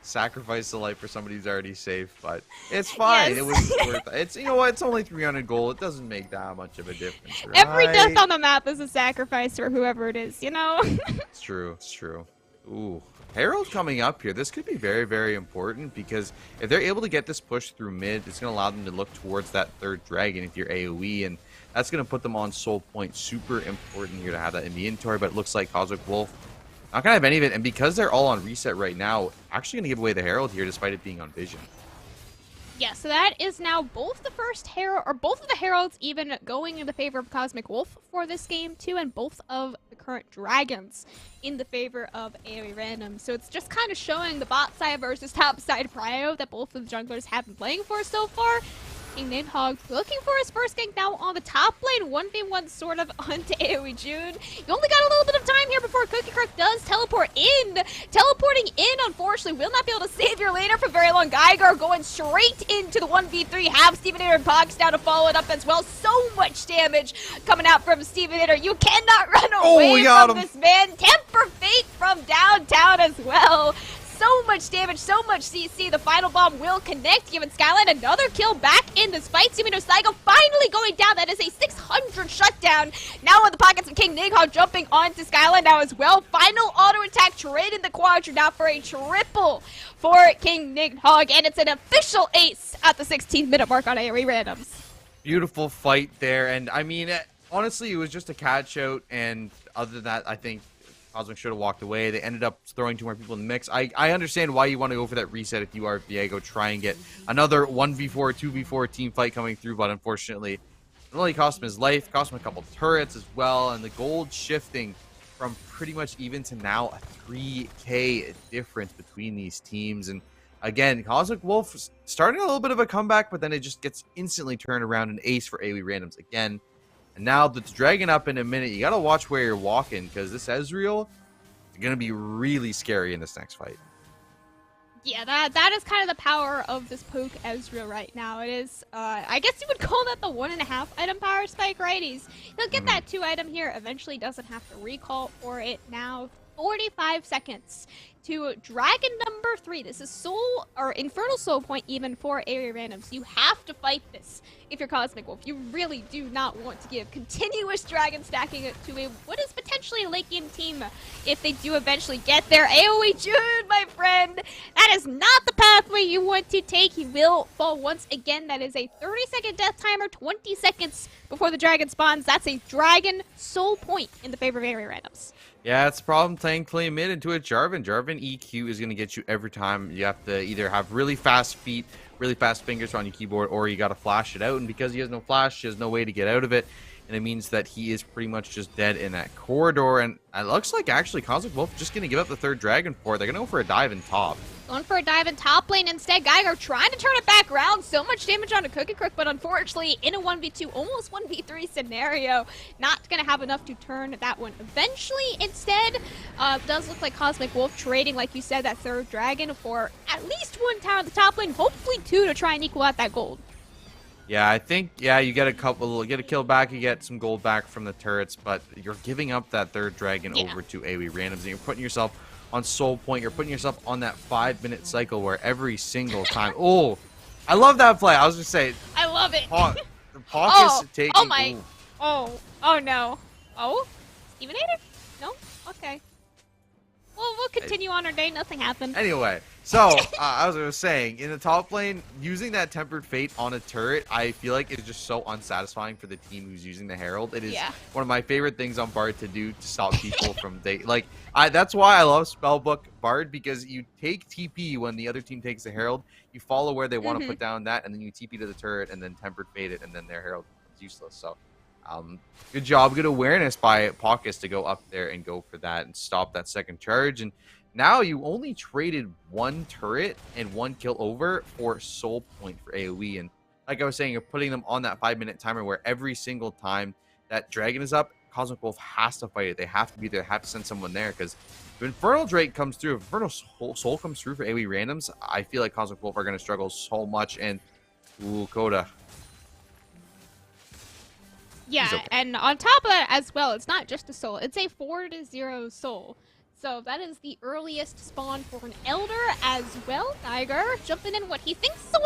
Sacrifice the life for somebody who's already safe, but it's fine. Yes. It was worth it. It's, you know what? It's only 300 gold. It doesn't make that much of a difference, right? Every death on the map is a sacrifice for whoever it is, you know? It's true. It's true. Ooh. Herald coming up here. This could be very, very important because if they're able to get this push through mid, it's going to allow them to look towards that third dragon if you're AoE, and that's going to put them on soul point. Super important here to have that in the inventory, but it looks like Cosmic Wolf not going to have any of it, and because they're all on reset right now, actually going to give away the Herald here despite it being on Vision. Yeah, so that is now both the first Herald, or both of the Heralds even going in the favor of Cosmic Wolf for this game too, and both of the current Dragons in the favor of AOE Random. So it's just kind of showing the bot side versus top side prio that both of the junglers have been playing for so far. King Nidhogg looking for his first gank now on the top lane, 1v1 sort of onto AOE June. You only got a little bit of time here before Cookie Crook does teleport in. Teleporting in, unfortunately, will not be able to save your laner for very long. Geiger going straight into the 1v3. Have Stevenator and Pox down to follow it up as well. So much damage coming out from Stevenator. You cannot run away from this man. Temper Fate from downtown as well. So much damage, so much CC. The final bomb will connect, giving Skyline another kill back in this fight. Sumino Saigo finally going down. That is a 600 shutdown. Now on the pockets of King Nidhogg, jumping onto Skyline now as well. Final auto attack, trading the Quadra now for a triple for King Nidhogg, and it's an official ace at the 16th minute mark on AOE Randoms. Beautiful fight there, and I mean, honestly, it was just a catch out, and other than that, I think Cosmic should have walked away. They ended up throwing 2 more people in the mix. I understand why you want to go for that reset if you are Diego. Try and get another 1v4, 2v4 team fight coming through, but unfortunately, it only cost him his life, cost him a couple turrets as well, and the gold shifting from pretty much even to now a 3k difference between these teams. And again, Cosmic Wolf starting a little bit of a comeback, but then it just gets instantly turned around, an ace for AoE Randoms again. And now that's dragging up in a minute. You got to watch where you're walking because this Ezreal is going to be really scary in this next fight. Yeah, that is kind of the power of this poke Ezreal right now. It is, I guess you would call that the 1.5 item power spike, right? He'll get that 2 item here. Eventually doesn't have to recall for it now. 45 seconds to Dragon number 3. This is Soul, or Infernal Soul Point even for AOE randoms. You have to fight this if you're Cosmic Wolf. You really do not want to give continuous Dragon stacking it to a what is potentially a late game team if they do eventually get there. AOE June, my friend! That is not the pathway you want to take. He will fall once again. That is a 30-second death timer, 20 seconds before the Dragon spawns. That's a Dragon Soul Point in the favor of AOE randoms. Yeah, it's a problem playing clay mid into a Jarvan. Jarvan EQ is going to get you every time. You have to either have really fast feet, really fast fingers on your keyboard, or you got to flash it out. And because he has no flash, he has no way to get out of it. And it means that he is pretty much just dead in that corridor. And it looks like actually Cosmic Wolf just going to give up the 3rd dragon for it. They're going to go for a dive in top. Going for a dive in top lane instead. Geiger trying to turn it back around. So much damage on a Cookie Crook, but unfortunately in a 1v2, almost 1v3 scenario, not going to have enough to turn that one. Eventually, instead, does look like Cosmic Wolf trading, like you said, that 3rd dragon for at least 1 tower at the top lane, hopefully 2 to try and equal out that gold. Yeah, I think, yeah, you get a kill back, you get some gold back from the turrets, but you're giving up that 3rd dragon over to AOE randoms, and you're putting yourself on Soul Point. You're putting yourself on that 5-minute cycle where every single time... Oh, I love that play. I was just saying... I love it. The Pockets taking... Oh, my... Oh, no. Oh? Stevenator? No? Okay. Well, we'll continue on our day. Nothing happened. Anyway, so as I was saying, in the top lane, using that Tempered Fate on a turret, I feel like is just so unsatisfying for the team who's using the Herald. It is one of my favorite things on Bard to do to stop people from that's why I love Spellbook Bard, because you take TP when the other team takes the Herald, you follow where they want to put down that, and then you TP to the turret and then Tempered Fate it, and then their Herald becomes useless. So good job, good awareness by Pockets to go up there and go for that and stop that 2nd charge. And now you only traded 1 turret and 1 kill over for Soul Point for AOE. And like I was saying, you're putting them on that 5-minute timer where every single time that dragon is up, Cosmic Wolf has to fight it. They have to be there, have to send someone there, because if Infernal Drake comes through, if Infernal Soul comes through for AOE randoms, I feel like Cosmic Wolf are going to struggle so much. And ooh, Coda. Yeah, okay. And on top of that as well, it's not just a soul. It's a 4-0 soul. So that is the earliest spawn for an Elder as well. Geiger jumping in what he thinks is a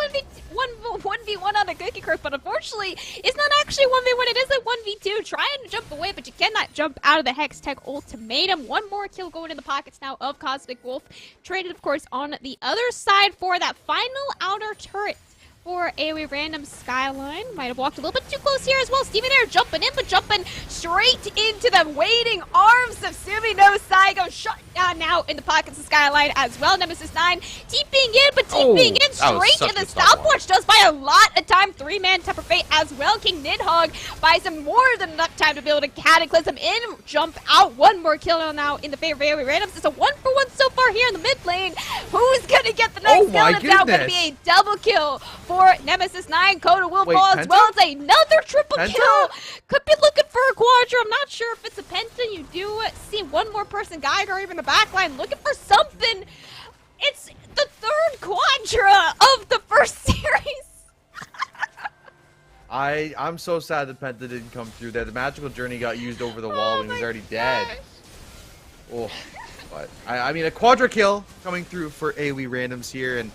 1v1 on a Cookie Crook, but unfortunately, it's not actually 1v1. It is a 1v2. Trying to jump away, but you cannot jump out of the Hex Tech Ultimatum. 1 more kill going in the pockets now of Cosmic Wolf. Traded, of course, on the other side for that final outer turret for AOE random Skyline. Might have walked a little bit too close here as well. Stevenator jumping in, but jumping straight into the waiting arms of Sumi no Saigo. Shot down now in the pockets of Skyline as well. Nemesis 9 TPing in, but TPing in straight in the stopwatch. Does buy a lot of time. 3-man Temper Fate as well. King Nidhogg buys him more than enough time to be able to Cataclysm in, jump out. 1 more kill now in the favor of AOE randoms. It's a 1-for-1 so far here in the mid lane. Who's gonna get the next kill? It's now gonna be a double kill for Nemesis 9. Coda will fall as well as another triple kill. Could be looking for a Quadra. I'm not sure if it's a Penta. You do see 1 more person, Geiger, or even the backline looking for something. It's the 3rd Quadra of the first series. I'm so sad that Penta didn't come through there. The magical journey got used over the wall and he was already dead. Oh, but I mean, a Quadra kill coming through for AOE randoms here, and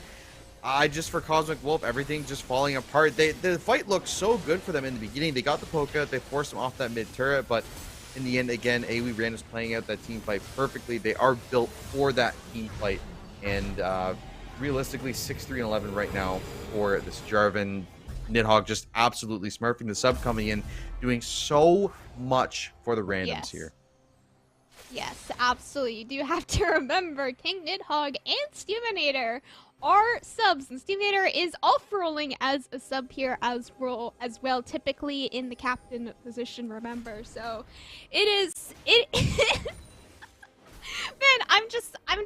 just for Cosmic Wolf, everything just falling apart. The fight looked so good for them in the beginning. They got the poke out, they forced them off that mid turret, but in the end, again, AOE randoms playing out that team fight perfectly. They are built for that team fight, and realistically, 6-3-11 right now for this Jarvan. Nidhogg just absolutely smurfing the sub coming in, doing so much for the randoms here. Yes, absolutely. You do have to remember King Nidhogg and Stevenator are subs, and Stevenator is off-rolling as a sub here as well, typically in the captain position, remember. So it man, I'm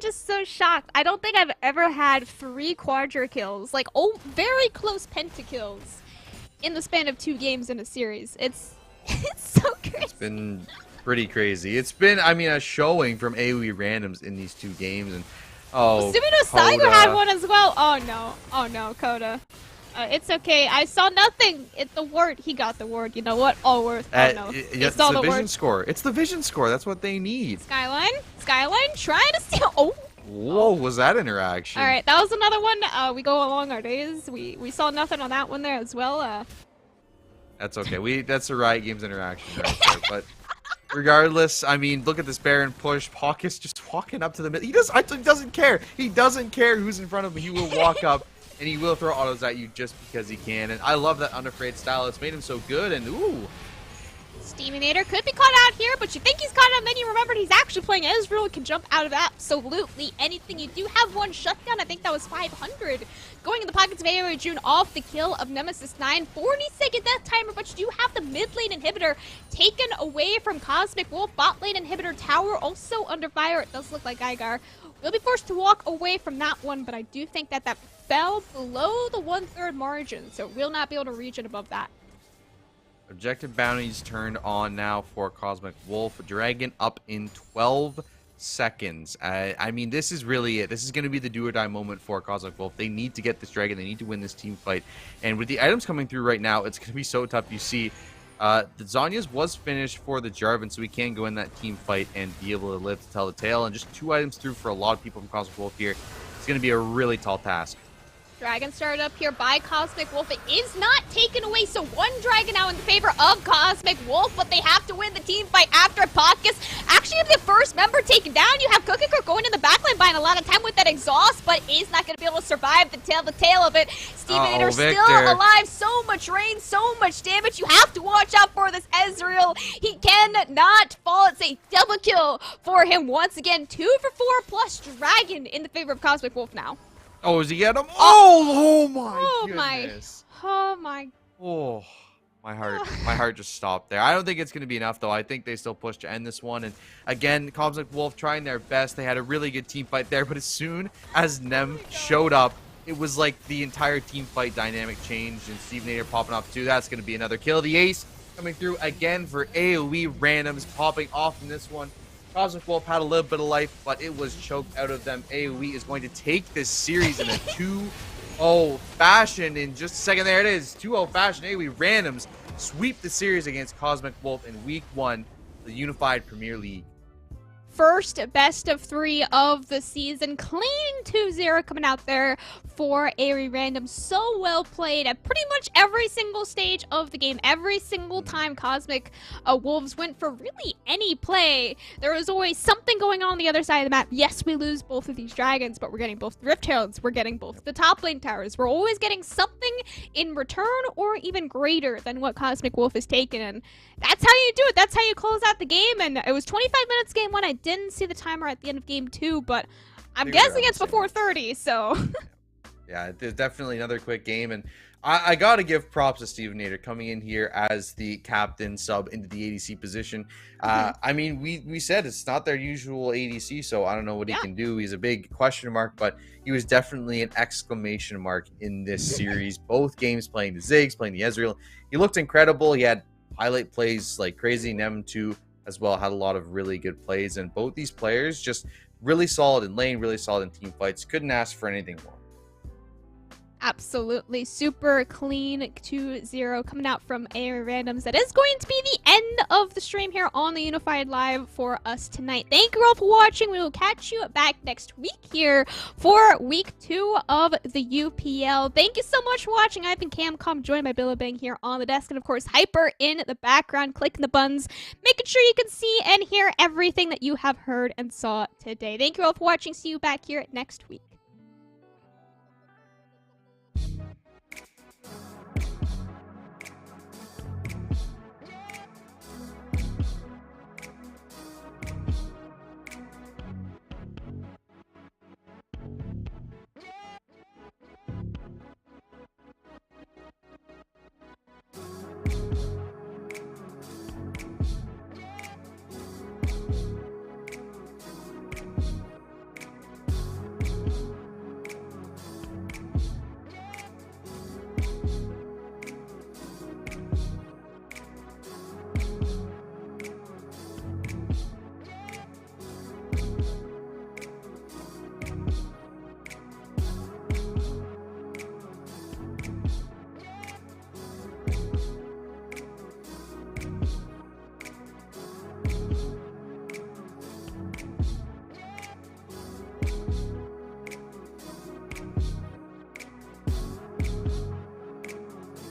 just so shocked. I don't think I've ever had 3 Quadra kills, like very close pentakills in the span of 2 games in a series. It's It's so crazy. It's been pretty crazy. It's been, I mean, a showing from AOE randoms in these 2 games, and Sumino Saigo had one as well. Oh no, Coda. It's okay. I saw nothing. It's the ward. He got the ward. You know what? All worth. Oh no. It's the vision score. It's the vision score. That's what they need. Skyline trying to steal. Oh. Whoa, was that interaction? All right, that was another one. We go along our days. We saw nothing on that one there as well. That's okay. That's a Riot Games interaction right there. But regardless, I mean, look at this Baron push. Hawkus just walking up to the middle. He doesn't care. He doesn't care who's in front of him. He will walk up and he will throw autos at you just because he can. And I love that unafraid style. It's made him so good. And ooh. Steaminator could be caught out here, but you think he's caught out, and then you remembered he's actually playing Ezreal, can jump out of absolutely anything. You do have one shutdown, I think that was 500. Going in the pockets of AOE June off the kill of Nemesis 9. 40-second death timer, but you do have the mid lane inhibitor taken away from Cosmic Wolf. Bot lane inhibitor tower also under fire. It does look like Igar will be forced to walk away from that one, but I do think that that fell below the 1/3 margin, so will not be able to reach it above that. Objective bounties turned on now for Cosmic Wolf. Dragon up in 12 seconds. I mean, this is really it. This is going to be the do or die moment for Cosmic Wolf. They need to get this Dragon. They need to win this team fight. And with the items coming through right now, it's going to be so tough. You see, the Zhonya's was finished for the Jarvan, so we can go in that team fight and be able to live to tell the tale. And just 2 items through for a lot of people from Cosmic Wolf here. It's going to be a really tall task. Dragon started up here by Cosmic Wolf. It is not taken away, so 1 Dragon now in favor of Cosmic Wolf, but they have to win the team fight after Pockus. Actually, the first member taken down. You have Cookie Cook going in the backline, buying a lot of time with that exhaust, but is not going to be able to survive the tail of it. Stevenator still alive. So much rain, so much damage. You have to watch out for this Ezreal. He cannot fall. It's a double kill for him once again. 2 for 4 plus Dragon in the favor of Cosmic Wolf now. Oh, is he get him? Oh my goodness. Oh my. Oh, my heart just stopped there. I don't think it's going to be enough, though. I think they still push to end this one. And again, Cosmic Wolf trying their best. They had a really good team fight there. But as soon as Nem showed up, it was like the entire team fight dynamic changed. And Stevenator popping off too. That's going to be another kill. The ace coming through again for AOE randoms popping off in this one. Cosmic Wolf had a little bit of life, but it was choked out of them. AOE is going to take this series in a 2-0 fashion in just a second. There it is, 2-0 fashion. AOE randoms sweep the series against Cosmic Wolf in Week 1, the Unified Premier League. First best of 3 of the season. Clean 2-0 coming out there for AOE Random. So well played at pretty much every single stage of the game. Every single time Cosmic Wolves went for really any play, there was always something going on the other side of the map. Yes, we lose both of these dragons, but we're getting both the Rift Heralds. We're getting both the top lane towers. We're always getting something in return or even greater than what Cosmic Wolf has taken. And that's how you do it. That's how you close out the game. And it was 25 minutes game 1. I didn't see the timer at the end of game 2, but I'm guessing it's before 30, so. Yeah, there's definitely another quick game, and I got to give props to Stevenator coming in here as the captain sub into the ADC position. I mean, we said it's not their usual ADC, so I don't know what he can do. He's a big question mark, but he was definitely an exclamation mark in this series. Both games playing the Ziggs, playing the Ezreal. He looked incredible. He had highlight plays like crazy. Nem 2 as well had a lot of really good plays, and both these players just really solid in lane, really solid in team fights. Couldn't ask for anything more. Absolutely. Super clean 2-0 coming out from AOE Randoms. That is going to be the end of the stream here on the Unified Live for us tonight. Thank you all for watching. We will catch you back next week here for week 2 of the UPL. Thank you so much for watching. I've been Camcom, joined by Billabang here on the desk, and of course Hyper in the background, clicking the buttons, making sure you can see and hear everything that you have heard and saw today. Thank you all for watching. See you back here next week.